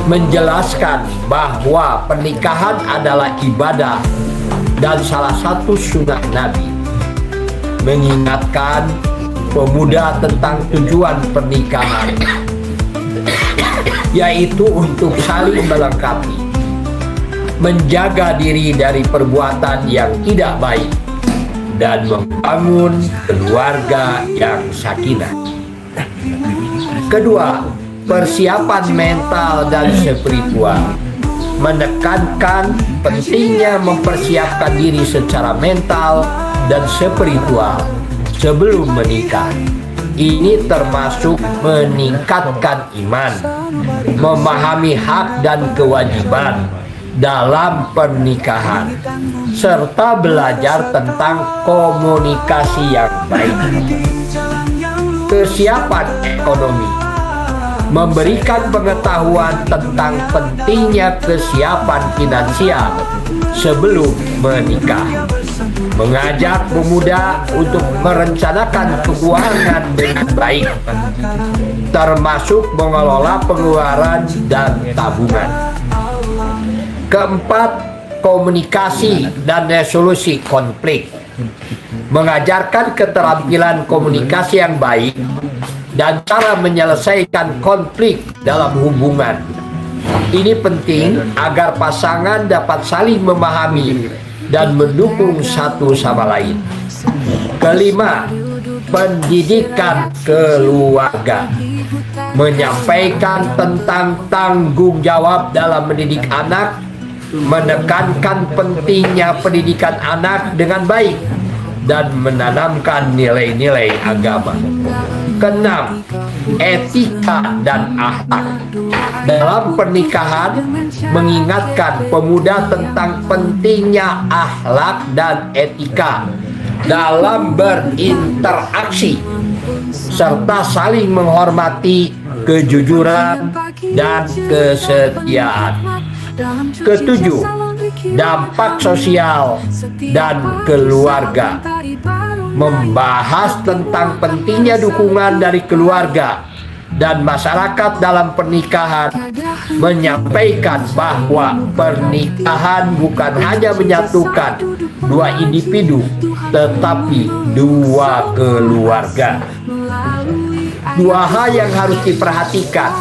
Menjelaskan bahwa pernikahan adalah ibadah dan salah satu sunnah Nabi. Mengingatkan pemuda tentang tujuan pernikahan, yaitu untuk saling melengkapi, menjaga diri dari perbuatan yang tidak baik, dan membangun keluarga yang sakinah. Kedua, persiapan mental dan spiritual. Menekankan pentingnya mempersiapkan diri secara mental dan spiritual sebelum menikah. Ini termasuk meningkatkan iman, memahami hak dan kewajiban dalam pernikahan, serta belajar tentang komunikasi yang baik. Kesiapan ekonomi. Memberikan pengetahuan tentang pentingnya kesiapan finansial sebelum menikah. Mengajak pemuda untuk merencanakan keuangan dengan baik, termasuk mengelola pengeluaran dan tabungan. Keempat, komunikasi dan resolusi konflik. Mengajarkan keterampilan komunikasi yang baik dan cara menyelesaikan konflik dalam hubungan. Ini penting agar pasangan dapat saling memahami dan mendukung satu sama lain. Kelima, pendidikan keluarga, menyampaikan tentang tanggung jawab dalam mendidik anak, menekankan pentingnya pendidikan anak dengan baik, dan menanamkan nilai-nilai agama. Keenam, etika dan akhlak. Dalam pernikahan, mengingatkan pemuda tentang pentingnya akhlak dan etika dalam berinteraksi, serta saling menghormati kejujuran dan kesetiaan. Ketujuh, dampak sosial dan keluarga, membahas tentang pentingnya dukungan dari keluarga dan masyarakat dalam pernikahan, menyampaikan bahwa pernikahan bukan hanya menyatukan dua individu, tetapi dua keluarga. Dua hal yang harus diperhatikan: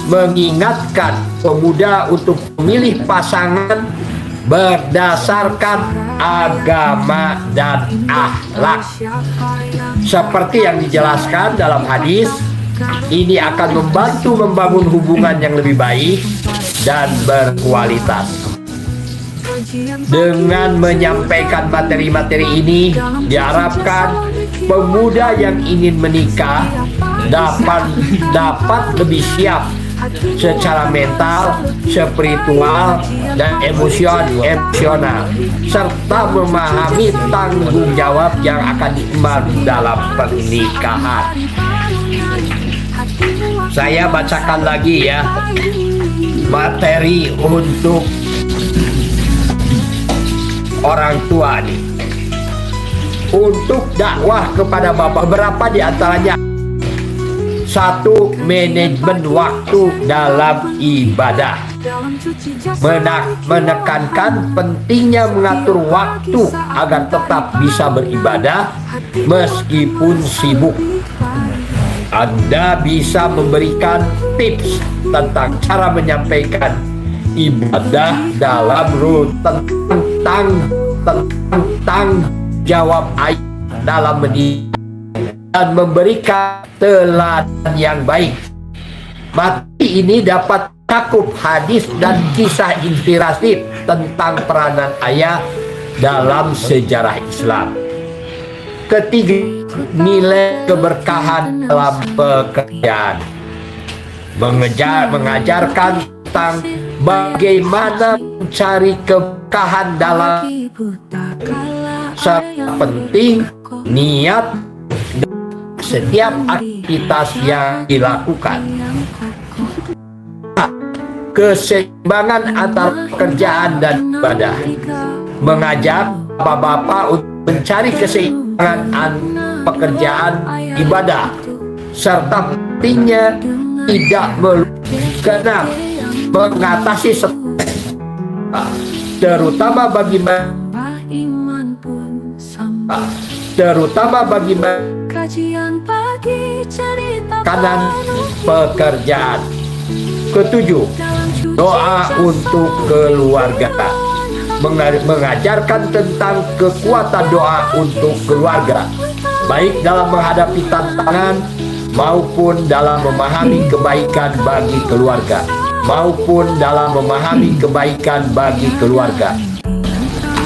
mengingatkan pemuda untuk memilih pasangan berdasarkan agama dan akhlak. Seperti yang dijelaskan dalam hadis, ini akan membantu membangun hubungan yang lebih baik dan berkualitas. Dengan menyampaikan materi-materi ini, diharapkan pemuda yang ingin menikah dapat lebih siap secara mental, spiritual, dan emosional, serta memahami tanggung jawab yang akan diemban dalam pernikahan. Saya bacakan lagi ya materi untuk orang tua nih. Untuk dakwah kepada bapak, beberapa di antaranya: satu, manajemen waktu dalam ibadah, menekankan pentingnya mengatur waktu agar tetap bisa beribadah meskipun sibuk. Anda bisa memberikan tips tentang cara menyampaikan ibadah dalam tentang jawab ayat dalam mendidik dan memberikan teladan yang baik. Materi ini dapat cakup hadis dan kisah inspiratif tentang peranan ayah dalam sejarah Islam. Ketiga, nilai keberkahan dalam pekerjaan, mengajarkan tentang bagaimana mencari keberkahan dalam, serta penting niat setiap aktivitas yang dilakukan. Keseimbangan antara pekerjaan dan ibadah, mengajak bapak-bapak untuk mencari keseimbangan antara pekerjaan ibadah, serta pentingnya tidak melupakan mengatasi stres, terutama bagi kanan pekerjaan. Ketujuh, doa untuk keluarga, mengajarkan tentang kekuatan doa untuk keluarga, baik dalam menghadapi tantangan maupun dalam memahami kebaikan bagi keluarga.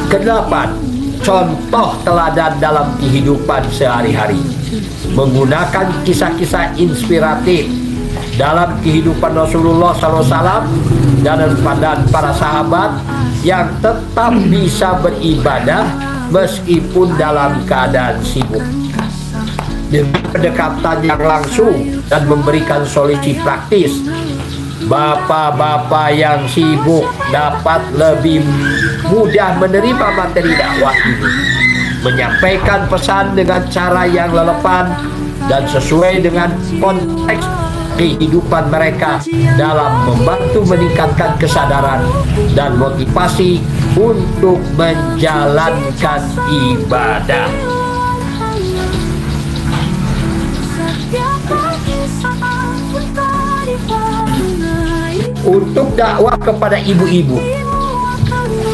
Kedelapan, contoh teladan dalam kehidupan sehari-hari, menggunakan kisah-kisah inspiratif dalam kehidupan Rasulullah SAW dan para sahabat yang tetap bisa beribadah meskipun dalam keadaan sibuk. Dengan pendekatan yang langsung dan memberikan solusi praktis, bapak-bapak yang sibuk dapat lebih mudah menerima materi dakwah ini, menyampaikan pesan dengan cara yang relevan dan sesuai dengan konteks kehidupan mereka dalam membantu meningkatkan kesadaran dan motivasi untuk menjalankan ibadah. Untuk dakwah kepada ibu-ibu,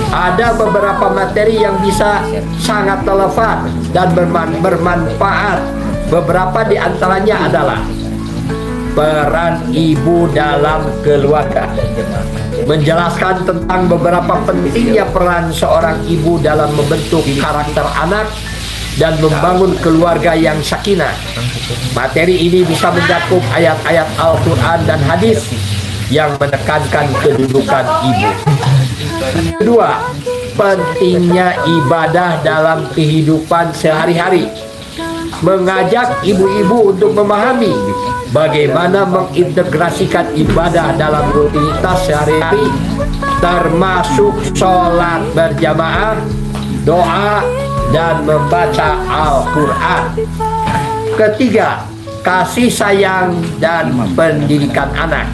Ada beberapa materi yang bisa sangat relevan dan bermanfaat. Beberapa di antaranya adalah peran ibu dalam keluarga, menjelaskan tentang beberapa pentingnya peran seorang ibu dalam membentuk karakter anak dan membangun keluarga yang sakinah. Materi ini bisa mencakup ayat-ayat Al-Quran dan hadis yang menekankan kedudukan ibu. Kedua, pentingnya ibadah dalam kehidupan sehari-hari. Mengajak ibu-ibu untuk memahami bagaimana mengintegrasikan ibadah dalam rutinitas sehari-hari, termasuk sholat berjamaah, doa, dan membaca Al-Quran. Ketiga, kasih sayang dan pendidikan anak.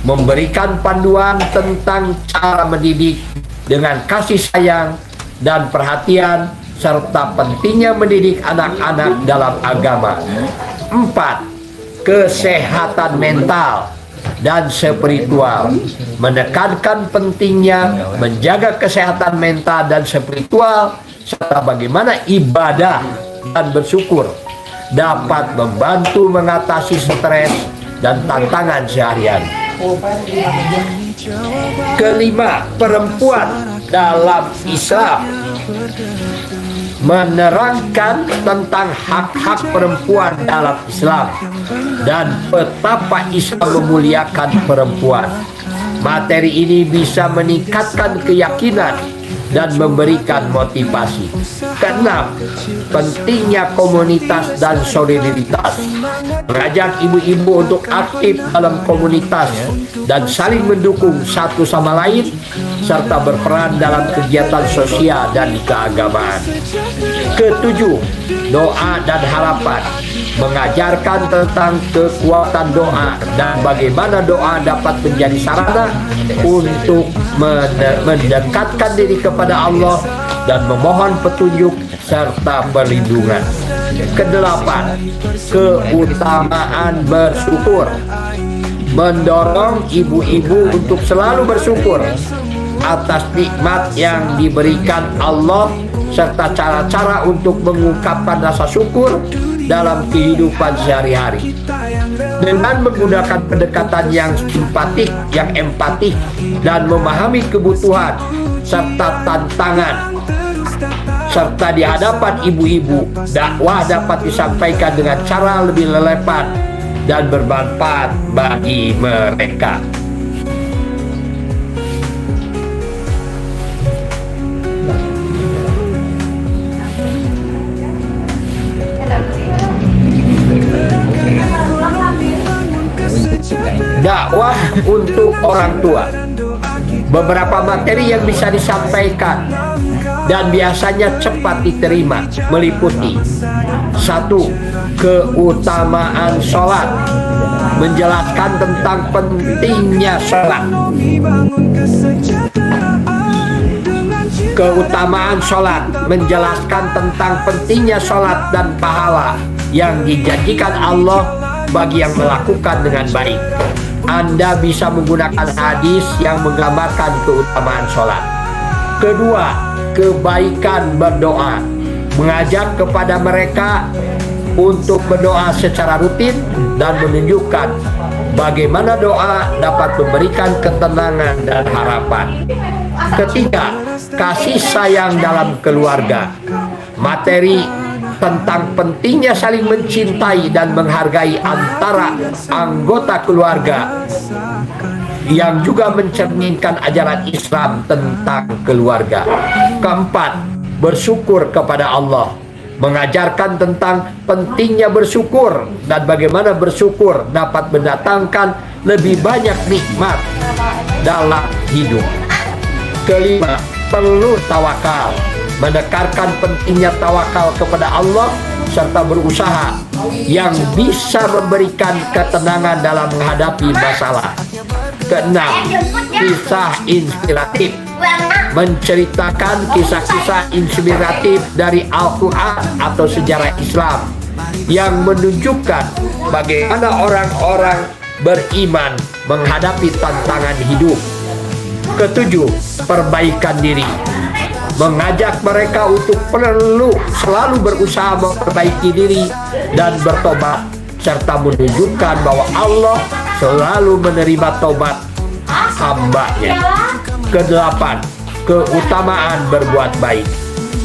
Memberikan panduan tentang cara mendidik dengan kasih sayang dan perhatian, serta pentingnya mendidik anak-anak dalam agama. 4. Kesehatan mental dan spiritual. Menekankan pentingnya menjaga kesehatan mental dan spiritual, serta bagaimana ibadah dan bersyukur dapat membantu mengatasi stres dan tantangan sehari-hari. Kelima, perempuan dalam Islam. Menerangkan tentang hak-hak perempuan dalam Islam dan betapa Islam memuliakan perempuan. Materi ini bisa meningkatkan keyakinan dan memberikan motivasi. Keenam, pentingnya komunitas dan solidaritas. Mengajak ibu-ibu untuk aktif dalam komunitas dan saling mendukung satu sama lain, serta berperan dalam kegiatan sosial dan keagamaan. Ketujuh, doa dan harapan. Mengajarkan tentang kekuatan doa dan bagaimana doa dapat menjadi sarana untuk mendekatkan diri kepada Allah dan memohon petunjuk serta perlindungan. Kedelapan, keutamaan bersyukur. Mendorong ibu-ibu untuk selalu bersyukur atas nikmat yang diberikan Allah, serta cara-cara untuk mengungkapkan rasa syukur dalam kehidupan sehari-hari. Dengan menggunakan pendekatan yang simpatik, yang empatik, dan memahami kebutuhan serta tantangan, serta di hadapan ibu-ibu, dakwah dapat disampaikan dengan cara lebih relevan dan bermanfaat bagi mereka. Dakwah untuk orang tua. Beberapa materi yang bisa disampaikan dan biasanya cepat diterima meliputi: 1. Keutamaan sholat. Menjelaskan tentang pentingnya sholat. Keutamaan sholat. Menjelaskan tentang pentingnya sholat dan pahala yang dijanjikan Allah bagi yang melakukan dengan baik. Anda bisa menggunakan hadis yang menggambarkan keutamaan sholat. Kedua, kebaikan berdoa. Mengajak kepada mereka untuk berdoa secara rutin dan menunjukkan bagaimana doa dapat memberikan ketenangan dan harapan. Ketiga, kasih sayang dalam keluarga. Materi tentang pentingnya saling mencintai dan menghargai antara anggota keluarga, yang juga mencerminkan ajaran Islam tentang keluarga. Keempat, bersyukur kepada Allah. Mengajarkan tentang pentingnya bersyukur dan bagaimana bersyukur dapat mendatangkan lebih banyak nikmat dalam hidup. Kelima, perlu tawakal. Menekankan pentingnya tawakal kepada Allah serta berusaha yang bisa memberikan ketenangan dalam menghadapi masalah. Keenam, kisah inspiratif. Menceritakan kisah-kisah inspiratif dari Al-Quran atau sejarah Islam yang menunjukkan bagaimana orang-orang beriman menghadapi tantangan hidup. Ketujuh, perbaikan diri. Mengajak mereka untuk perlu selalu berusaha memperbaiki diri dan bertobat, serta menunjukkan bahwa Allah selalu menerima tobat hamba-Nya. Kedelapan, keutamaan berbuat baik.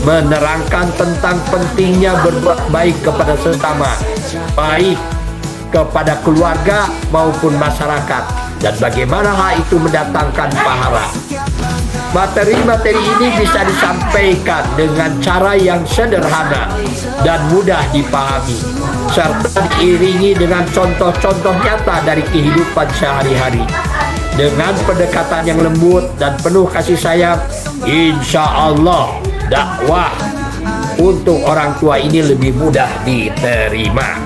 Menerangkan tentang pentingnya berbuat baik kepada sesama, baik kepada keluarga maupun masyarakat, dan bagaimana hal itu mendatangkan pahala. Materi-materi ini bisa disampaikan dengan cara yang sederhana dan mudah dipahami, serta diiringi dengan contoh-contoh nyata dari kehidupan sehari-hari. Dengan pendekatan yang lembut dan penuh kasih sayang, insya Allah dakwah untuk orang tua ini lebih mudah diterima.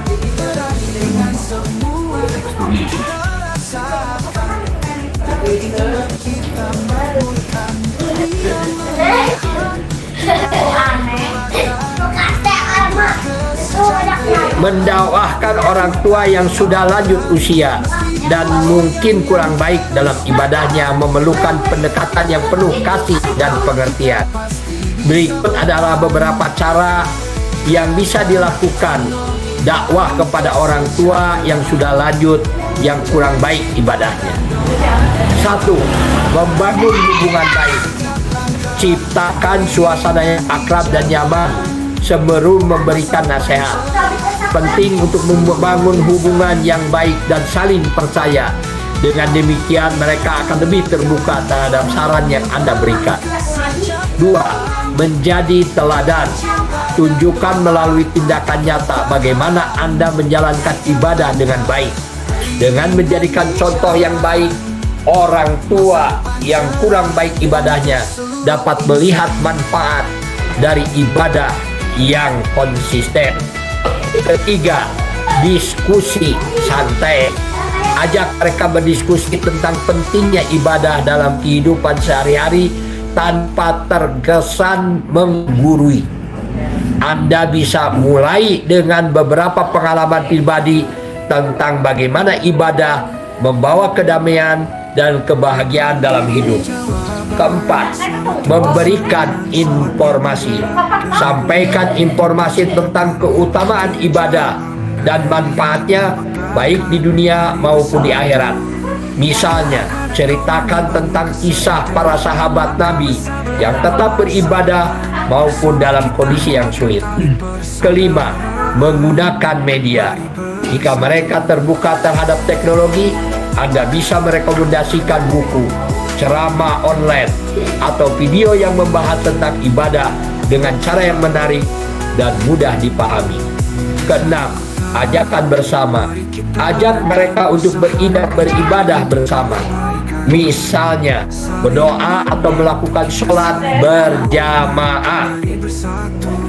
Mendakwahkan orang tua yang sudah lanjut usia dan mungkin kurang baik dalam ibadahnya memerlukan pendekatan yang penuh kasih dan pengertian. Berikut adalah beberapa cara yang bisa dilakukan dakwah kepada orang tua yang sudah lanjut yang kurang baik ibadahnya. 1. Membangun hubungan baik. Ciptakan suasana yang akrab dan nyaman sebelum memberikan nasihat. Penting untuk membangun hubungan yang baik dan saling percaya. Dengan demikian mereka akan lebih terbuka terhadap saran yang Anda berikan. 2. Menjadi teladan. Tunjukkan melalui tindakan nyata bagaimana Anda menjalankan ibadah dengan baik. Dengan menjadikan contoh yang baik, orang tua yang kurang baik ibadahnya dapat melihat manfaat dari ibadah yang konsisten. Ketiga, diskusi santai. Ajak mereka berdiskusi tentang pentingnya ibadah dalam kehidupan sehari-hari tanpa terkesan menggurui. Anda bisa mulai dengan beberapa pengalaman pribadi tentang bagaimana ibadah membawa kedamaian dan kebahagiaan dalam hidup. Keempat, memberikan informasi. Sampaikan informasi tentang keutamaan ibadah dan manfaatnya baik di dunia maupun di akhirat. Misalnya, ceritakan tentang kisah para sahabat Nabi yang tetap beribadah maupun dalam kondisi yang sulit. Kelima, menggunakan media. Jika mereka terbuka terhadap teknologi, Anda bisa merekomendasikan buku, ceramah online, atau video yang membahas tentang ibadah dengan cara yang menarik dan mudah dipahami. Keenam, ajakan bersama. Ajak mereka untuk beribadah bersama. Misalnya, berdoa atau melakukan sholat berjamaah.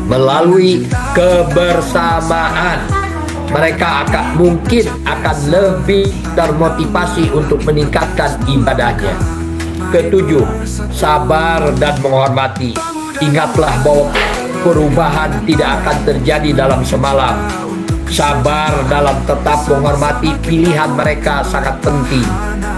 Melalui kebersamaan, mereka mungkin akan lebih termotivasi untuk meningkatkan ibadahnya. Ketujuh, sabar dan menghormati. Ingatlah bahwa perubahan tidak akan terjadi dalam semalam. Sabar dalam tetap menghormati pilihan mereka sangat penting.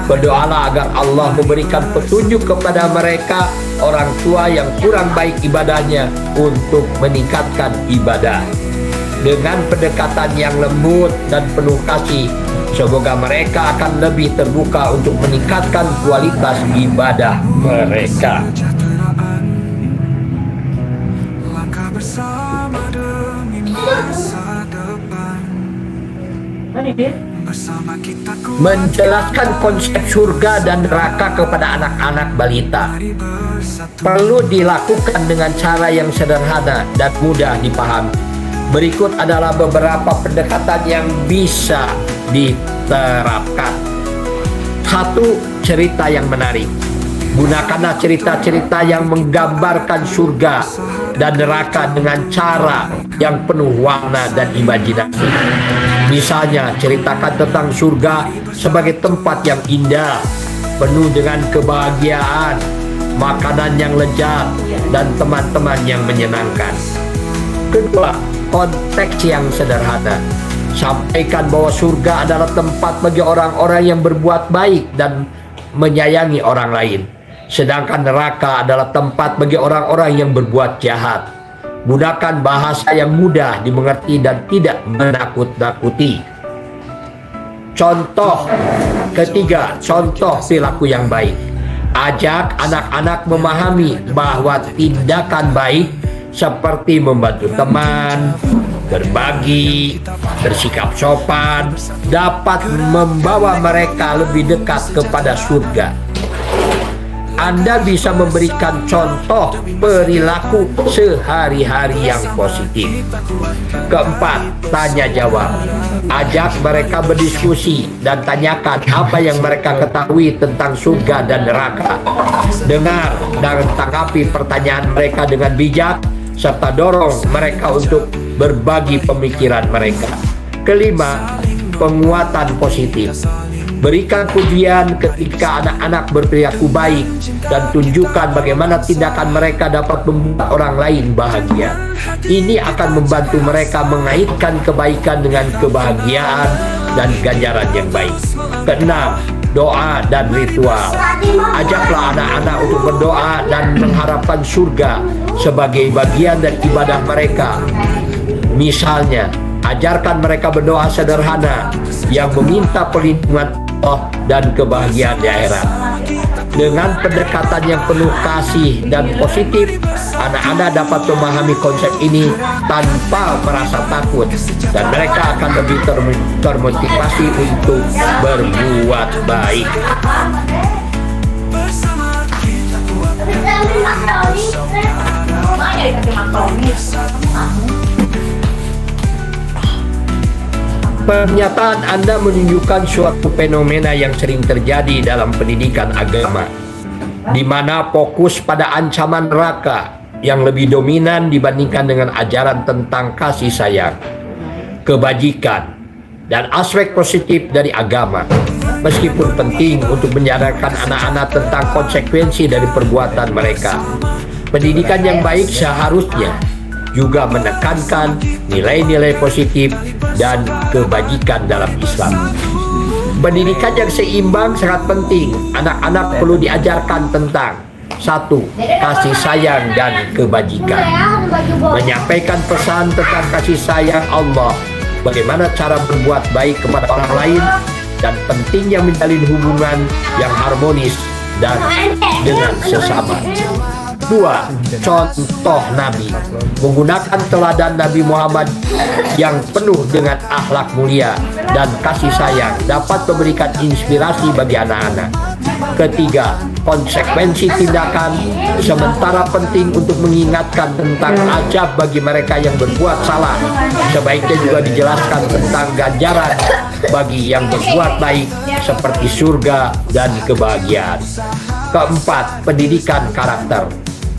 Berdoalah agar Allah memberikan petunjuk kepada mereka, orang tua yang kurang baik ibadahnya, untuk meningkatkan ibadah. Dengan pendekatan yang lembut dan penuh kasih, semoga mereka akan lebih terbuka untuk meningkatkan kualitas ibadah mereka. Menjelaskan konsep surga dan neraka kepada anak-anak balita perlu dilakukan dengan cara yang sederhana dan mudah dipahami. Berikut adalah beberapa pendekatan yang bisa diterapkan. 1. Cerita yang menarik. Gunakanlah cerita-cerita yang menggambarkan surga dan neraka dengan cara yang penuh warna dan imajinasi. Misalnya, ceritakan tentang surga sebagai tempat yang indah, penuh dengan kebahagiaan, makanan yang lezat, dan teman-teman yang menyenangkan. Kedua, konteks yang sederhana. Sampaikan bahwa surga adalah tempat bagi orang-orang yang berbuat baik dan menyayangi orang lain. sedangkan neraka adalah tempat bagi orang-orang yang berbuat jahat. Gunakan bahasa yang mudah dimengerti dan tidak menakut-nakuti. Contoh ketiga, contoh perilaku yang baik. Ajak anak-anak memahami bahwa tindakan baik seperti membantu teman, berbagi, bersikap sopan dapat membawa mereka lebih dekat kepada surga. Anda bisa memberikan contoh perilaku sehari-hari yang positif. Keempat, tanya jawab. Ajak mereka berdiskusi dan tanyakan apa yang mereka ketahui tentang surga dan neraka. Dengar dan tanggapi pertanyaan mereka dengan bijak, serta dorong mereka untuk berbagi pemikiran mereka. Kelima, penguatan positif. Berikan pujian ketika anak-anak berperilaku baik dan tunjukkan bagaimana tindakan mereka dapat membuat orang lain bahagia. Ini akan membantu mereka mengaitkan kebaikan dengan kebahagiaan dan ganjaran yang baik. Keenam, doa dan ritual. Ajaklah anak-anak untuk berdoa dan mengharapkan surga sebagai bagian dari ibadah mereka. Misalnya, ajarkan mereka berdoa sederhana yang meminta perlindungan Allah dan kebahagiaan di akhirat. Dengan pendekatan yang penuh kasih dan positif, anak-anak dapat memahami konsep ini tanpa merasa takut, dan mereka akan lebih termotivasi untuk berbuat baik. Pernyataan Anda menunjukkan suatu fenomena yang sering terjadi dalam pendidikan agama, di mana fokus pada ancaman neraka yang lebih dominan dibandingkan dengan ajaran tentang kasih sayang, kebajikan, dan aspek positif dari agama. Meskipun penting untuk menyadarkan anak-anak tentang konsekuensi dari perbuatan mereka, pendidikan yang baik seharusnya juga menekankan nilai-nilai positif dan kebajikan dalam Islam. Pendidikan yang seimbang sangat penting. Anak-anak perlu diajarkan tentang 1. Kasih sayang dan kebajikan. Menyampaikan pesan tentang kasih sayang Allah, bagaimana cara berbuat baik kepada orang lain, dan pentingnya menjalin hubungan yang harmonis dan dengan sesama. 2. Contoh Nabi. Menggunakan teladan Nabi Muhammad yang penuh dengan akhlak mulia dan kasih sayang dapat memberikan inspirasi bagi anak-anak. Ketiga, konsekuensi tindakan. Sementara penting untuk mengingatkan tentang azab bagi mereka yang berbuat salah, sebaiknya juga dijelaskan tentang ganjaran bagi yang berbuat baik seperti surga dan kebahagiaan. Keempat, pendidikan karakter.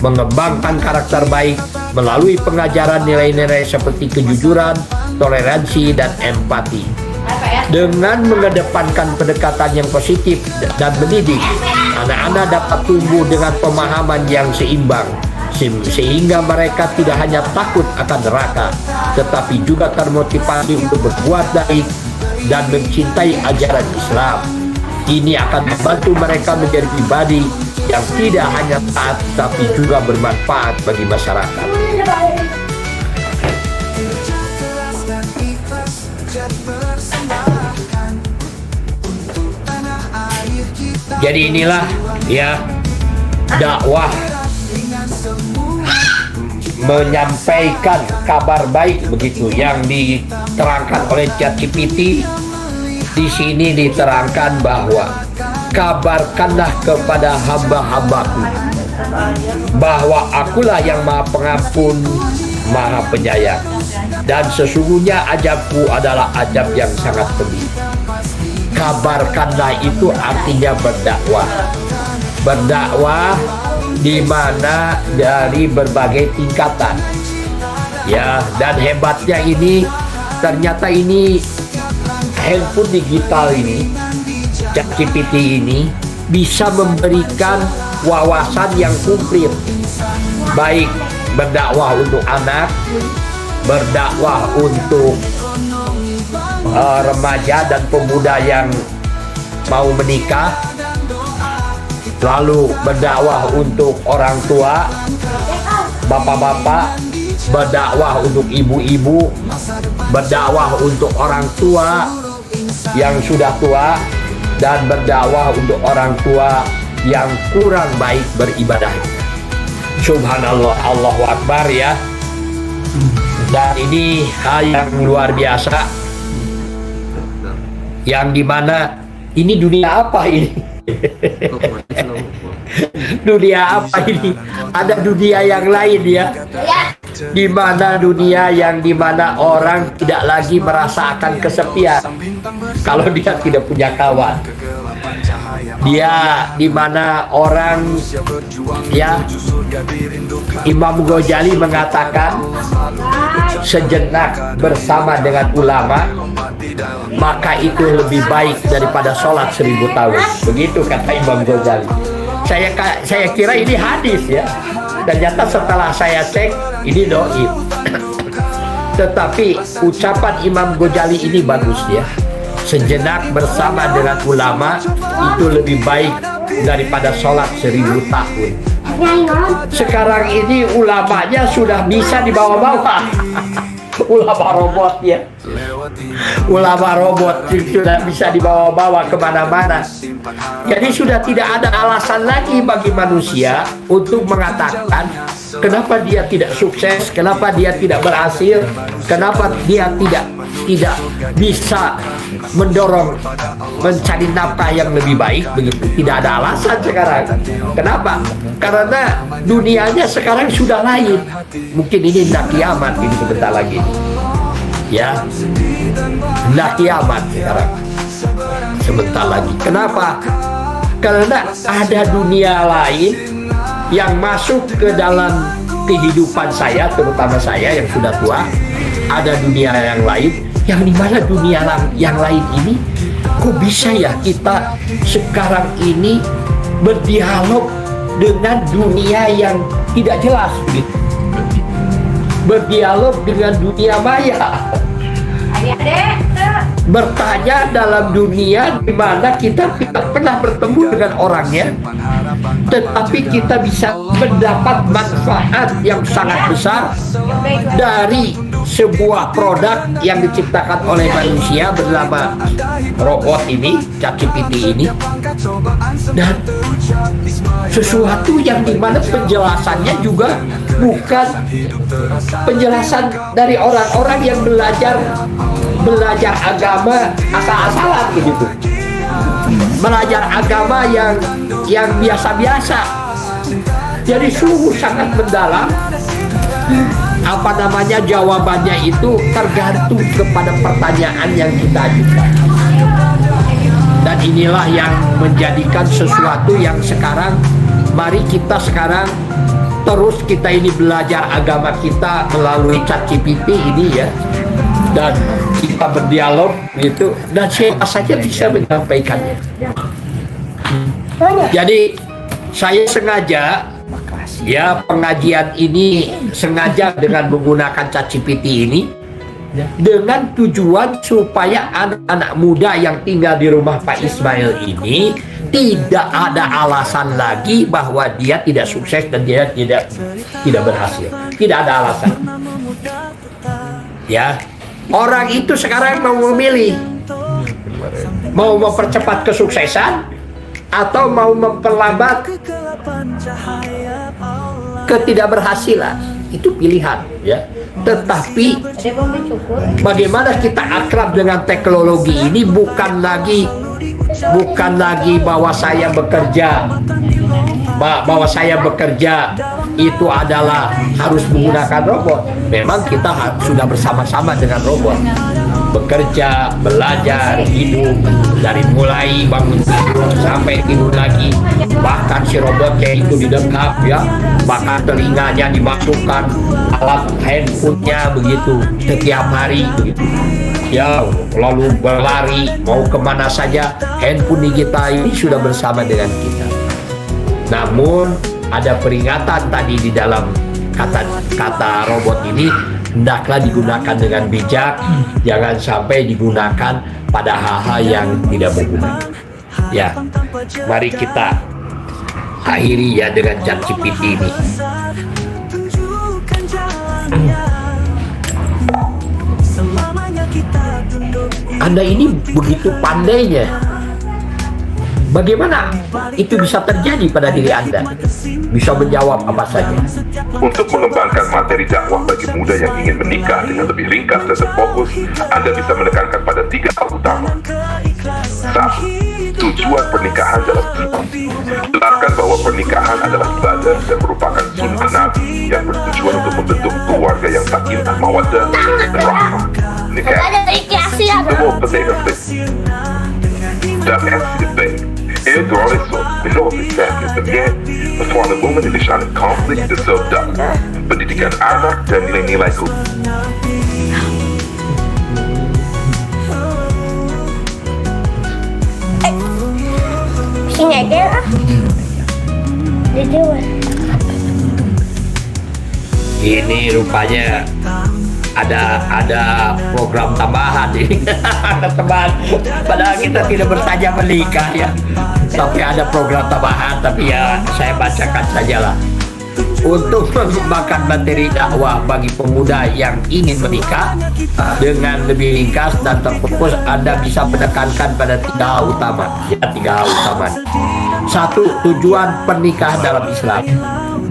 Mengembangkan karakter baik melalui pengajaran nilai-nilai seperti kejujuran, toleransi, dan empati. Dengan mengedepankan pendekatan yang positif dan mendidik, anak-anak dapat tumbuh dengan pemahaman yang seimbang, sehingga mereka tidak hanya takut akan neraka, tetapi juga termotivasi untuk berbuat baik dan mencintai ajaran Islam. Ini akan membantu mereka menjadi pribadi yang tidak hanya taat tapi juga bermanfaat bagi masyarakat. Jadi inilah ya dakwah menyampaikan kabar baik begitu yang diterangkan oleh ChatGPT. Di sini diterangkan bahwa kabarkanlah kepada hamba-hambaku bahwa akulah yang maha pengampun, maha penyayang, dan sesungguhnya azabku adalah azab yang sangat pedih. Kabarkanlah itu artinya berdakwah. Berdakwah di mana dari berbagai tingkatan. Ya, dan hebatnya ini ternyata ini handphone digital ini, ChatGPT ini bisa memberikan wawasan yang komplit, baik berdakwah untuk anak, berdakwah untuk remaja dan pemuda yang mau menikah, lalu berdakwah untuk orang tua, bapak-bapak, berdakwah untuk ibu-ibu, berdakwah untuk orang tua yang sudah tua, dan berdakwah untuk orang tua yang kurang baik beribadah. Subhanallah, Allahu Akbar ya. Dan ini hal yang luar biasa, yang dimana ini dunia apa ini? Dunia apa ini? Ada dunia yang lain ya, di mana dunia yang dimana orang tidak lagi merasakan kesepian kalau dia tidak punya kawan. Dia dimana orang ya, Imam Ghazali mengatakan sejenak bersama dengan ulama maka itu lebih baik daripada sholat 1000 tahun. Begitu kata Imam Ghazali. Saya kira ini hadis ya, ternyata setelah saya cek ini doib. Tetapi ucapan Imam Ghazali ini bagus ya. Sejenak bersama dengan ulama itu lebih baik daripada sholat 1000 tahun. Sekarang ini ulamanya sudah bisa dibawa-bawa. Ulama robot ya, ulama robot sudah bisa dibawa-bawa kemana-mana. Jadi sudah tidak ada alasan lagi bagi manusia untuk mengatakan kenapa dia tidak sukses, kenapa dia tidak berhasil, kenapa dia tidak bisa mendorong mencari nafkah yang lebih baik. Begitu, tidak ada alasan sekarang. Kenapa? Karena dunianya sekarang sudah lain. Mungkin ini hendak kiamat ini sebentar lagi ya, hendak kiamat sekarang sebentar lagi. Kenapa? Karena ada dunia lain yang masuk ke dalam kehidupan saya, terutama saya yang sudah tua. Ada dunia yang lain, yang dimana dunia yang lain ini kok bisa ya kita sekarang ini berdialog dengan dunia yang tidak jelas gitu, berdialog dengan dunia maya, bertanya dalam dunia di mana kita tidak pernah bertemu dengan orangnya, tetapi kita bisa mendapat manfaat yang sangat besar dari sebuah produk yang diciptakan oleh manusia bernama robot ini, ChatGPT ini, dan sesuatu yang dimana penjelasannya juga bukan penjelasan dari orang-orang yang belajar agama asal-asalan begitu, belajar agama yang biasa-biasa. Jadi sungguh sangat mendalam. Apa namanya, jawabannya itu tergantung kepada pertanyaan yang kita ajukan. Dan inilah yang menjadikan sesuatu yang sekarang, mari kita sekarang terus kita ini belajar agama kita melalui ChatGPT ini ya, dan kita berdialog gitu, dan siapa saja bisa menyampaikannya. Jadi saya sengaja ya, pengajian ini sengaja dengan menggunakan ChatGPT ini dengan tujuan supaya anak-anak muda yang tinggal di rumah Pak Ismail ini tidak ada alasan lagi bahwa dia tidak sukses dan dia tidak berhasil. Tidak ada alasan. Ya, orang itu sekarang mau memilih, mau mempercepat kesuksesan atau mau memperlambat ketidakberhasilan. Itu pilihan ya. Tetapi bagaimana kita akrab dengan teknologi ini bukan lagi bahwa saya bekerja itu adalah harus menggunakan robot. Memang kita sudah bersama-sama dengan robot, bekerja, belajar, hidup, dari mulai bangun tidur sampai tidur lagi. Bahkan si robotnya itu didekap ya, bahkan telinganya dimasukkan alat handphonenya begitu setiap hari begitu ya, lalu berlari mau kemana saja, handphone kita ini sudah bersama dengan kita. Namun ada peringatan tadi di dalam kata robot ini, hendaklah digunakan dengan bijak, jangan sampai digunakan pada hal-hal yang tidak berguna. Ya, mari kita akhiri ya dengan ChatGPT ini. Anda ini begitu pandainya. Bagaimana itu bisa terjadi pada diri Anda? Bisa menjawab apa saja. Untuk mengembangkan materi dakwah bagi muda yang ingin menikah dengan lebih ringkas dan terfokus, Anda bisa menekankan pada 3 hal utama. 1. Tujuan pernikahan dalam Islam. Jelaskan bahwa pernikahan adalah ibadah dan merupakan sunnah Nabi yang bertujuan untuk membentuk keluarga yang sakinah, mawaddah, dan rahmah. Nikah. The most potato thing. Dan SCP. Droit les autres, mais l'autre est faire que bien, soit le moment de l'échange conflit de soldats, pendidikan anak dan nilai-nilai Sini aja lah. Ini rupanya ada program tambahan ini. Ada teman, padahal kita tidak bersaja menikah ya, tapi ada program tambahan. Tapi ya saya bacakan sajalah. Untuk mengembangkan materi dakwah bagi pemuda yang ingin menikah dengan lebih ringkas dan terfokus, Anda bisa menekankan pada 3 hal utama. Ya, 3 hal utama. 1. Tujuan pernikahan dalam Islam.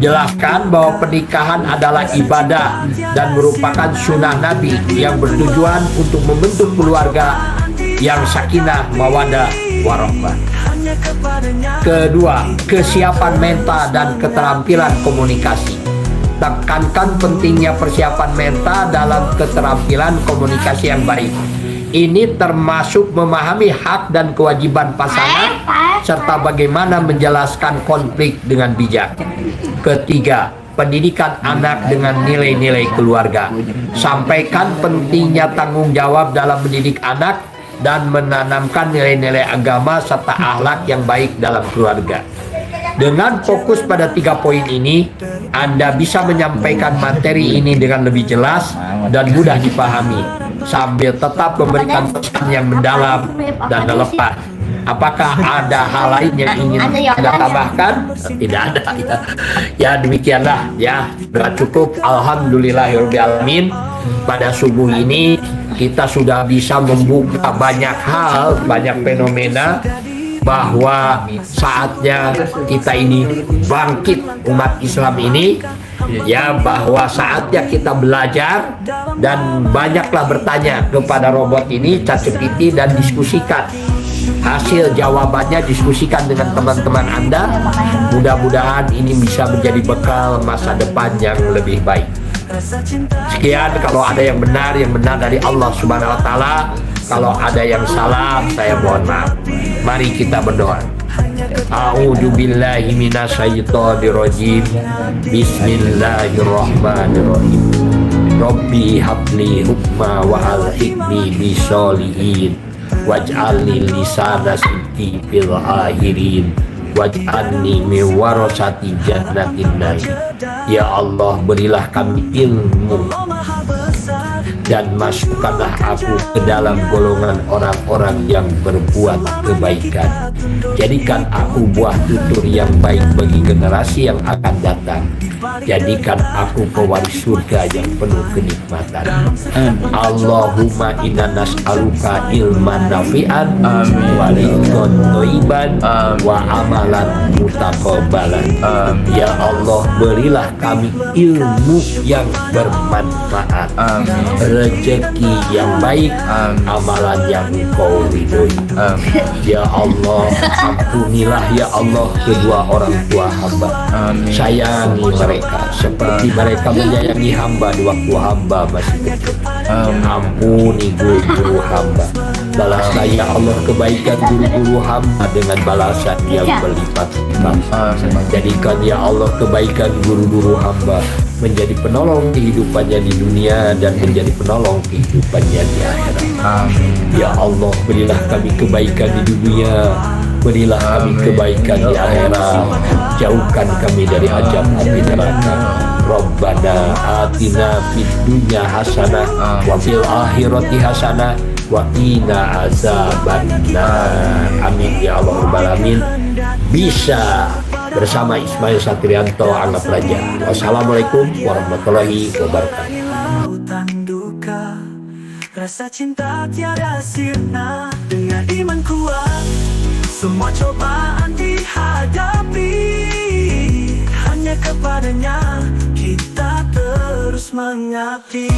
Jelaskan bahwa pernikahan adalah ibadah dan merupakan sunnah Nabi yang bertujuan untuk membentuk keluarga yang sakinah, mawaddah, warahmah. Kedua, kesiapan mental dan keterampilan komunikasi. Tekankan pentingnya persiapan mental dalam keterampilan komunikasi yang baik. Ini termasuk memahami hak dan kewajiban pasangan serta bagaimana menjelaskan konflik dengan bijak. Ketiga, pendidikan anak dengan nilai-nilai keluarga. Sampaikan pentingnya tanggung jawab dalam mendidik anak dan menanamkan nilai-nilai agama serta akhlak yang baik dalam keluarga. Dengan fokus pada 3 poin ini, Anda bisa menyampaikan materi ini dengan lebih jelas dan mudah dipahami, sambil tetap memberikan pesan yang mendalam dan relevan. Apakah ada hal lain yang ingin Anda tambahkan? Tidak ada ya. Ya demikianlah ya, sudah cukup. Alhamdulillahirobbilalamin. Pada subuh ini kita sudah bisa membuka banyak hal, banyak fenomena, bahwa saatnya kita ini bangkit, umat Islam ini ya, bahwa saatnya kita belajar dan banyaklah bertanya kepada robot ini, ChatGPT, dan diskusikan hasil jawabannya, diskusikan dengan teman-teman Anda. Mudah-mudahan ini bisa menjadi bekal masa depan yang lebih baik. Sekian, kalau ada yang benar dari Allah Subhanahu wa Ta'ala. Kalau ada yang salah, saya mohon maaf. Mari kita berdoa. A'udzu billahi minasyaitonir rajim. Bismillahirrahmanirrahim. Rabbi habli hukma wa alhiqni bisolihin waj'alni lisana sidqi fil akhirin waj'alni min warasati jannatin na'im. Ya Allah, berilah kami ilmu dan masukkanlah aku ke dalam golongan orang-orang yang berbuat kebaikan. Jadikan aku buah tutur yang baik bagi generasi yang akan datang. Jadikan aku pewaris surga yang penuh kenikmatan. Allahumma inna nas'aluka ilman nafi'an wa rizqan thayyiban wa amalan mutaqabbalan. Ya Allah, berilah kami ilmu yang bermanfaat, rezeki yang baik, amalan yang Engkau ridhoi. Ya Allah, ampunilah ya Allah kedua orang tua hamba. Sayangi mereka seperti mereka menyayangi hamba di waktu hamba masih kecil. Ampuni guru-guru hamba. Balaslah ya Allah kebaikan guru-guru hamba dengan balasan yang berlipat-lipat. Jadikan ya Allah kebaikan guru-guru hamba menjadi penolong kehidupannya di dunia dan menjadi penolong kehidupannya di akhirat. Ya Allah, berilah kami kebaikan di dunia, berilah kami kebaikan di akhirat, jauhkan kami dari azab api neraka. Rabbana atina fid dunya hasanah wa fil akhirati hasanah wa qina azabannar. Amin ya Allah rabbal alamin. Bisa bersama Ismail Satrianto, Anggap Raja. Wassalamualaikum warahmatullahi wabarakatuh. Lautan duka, rasa cinta tiada sirna. Dengan iman kuat, semua cobaan dihadapi. Hanya kepadanya kita terus mengabdi.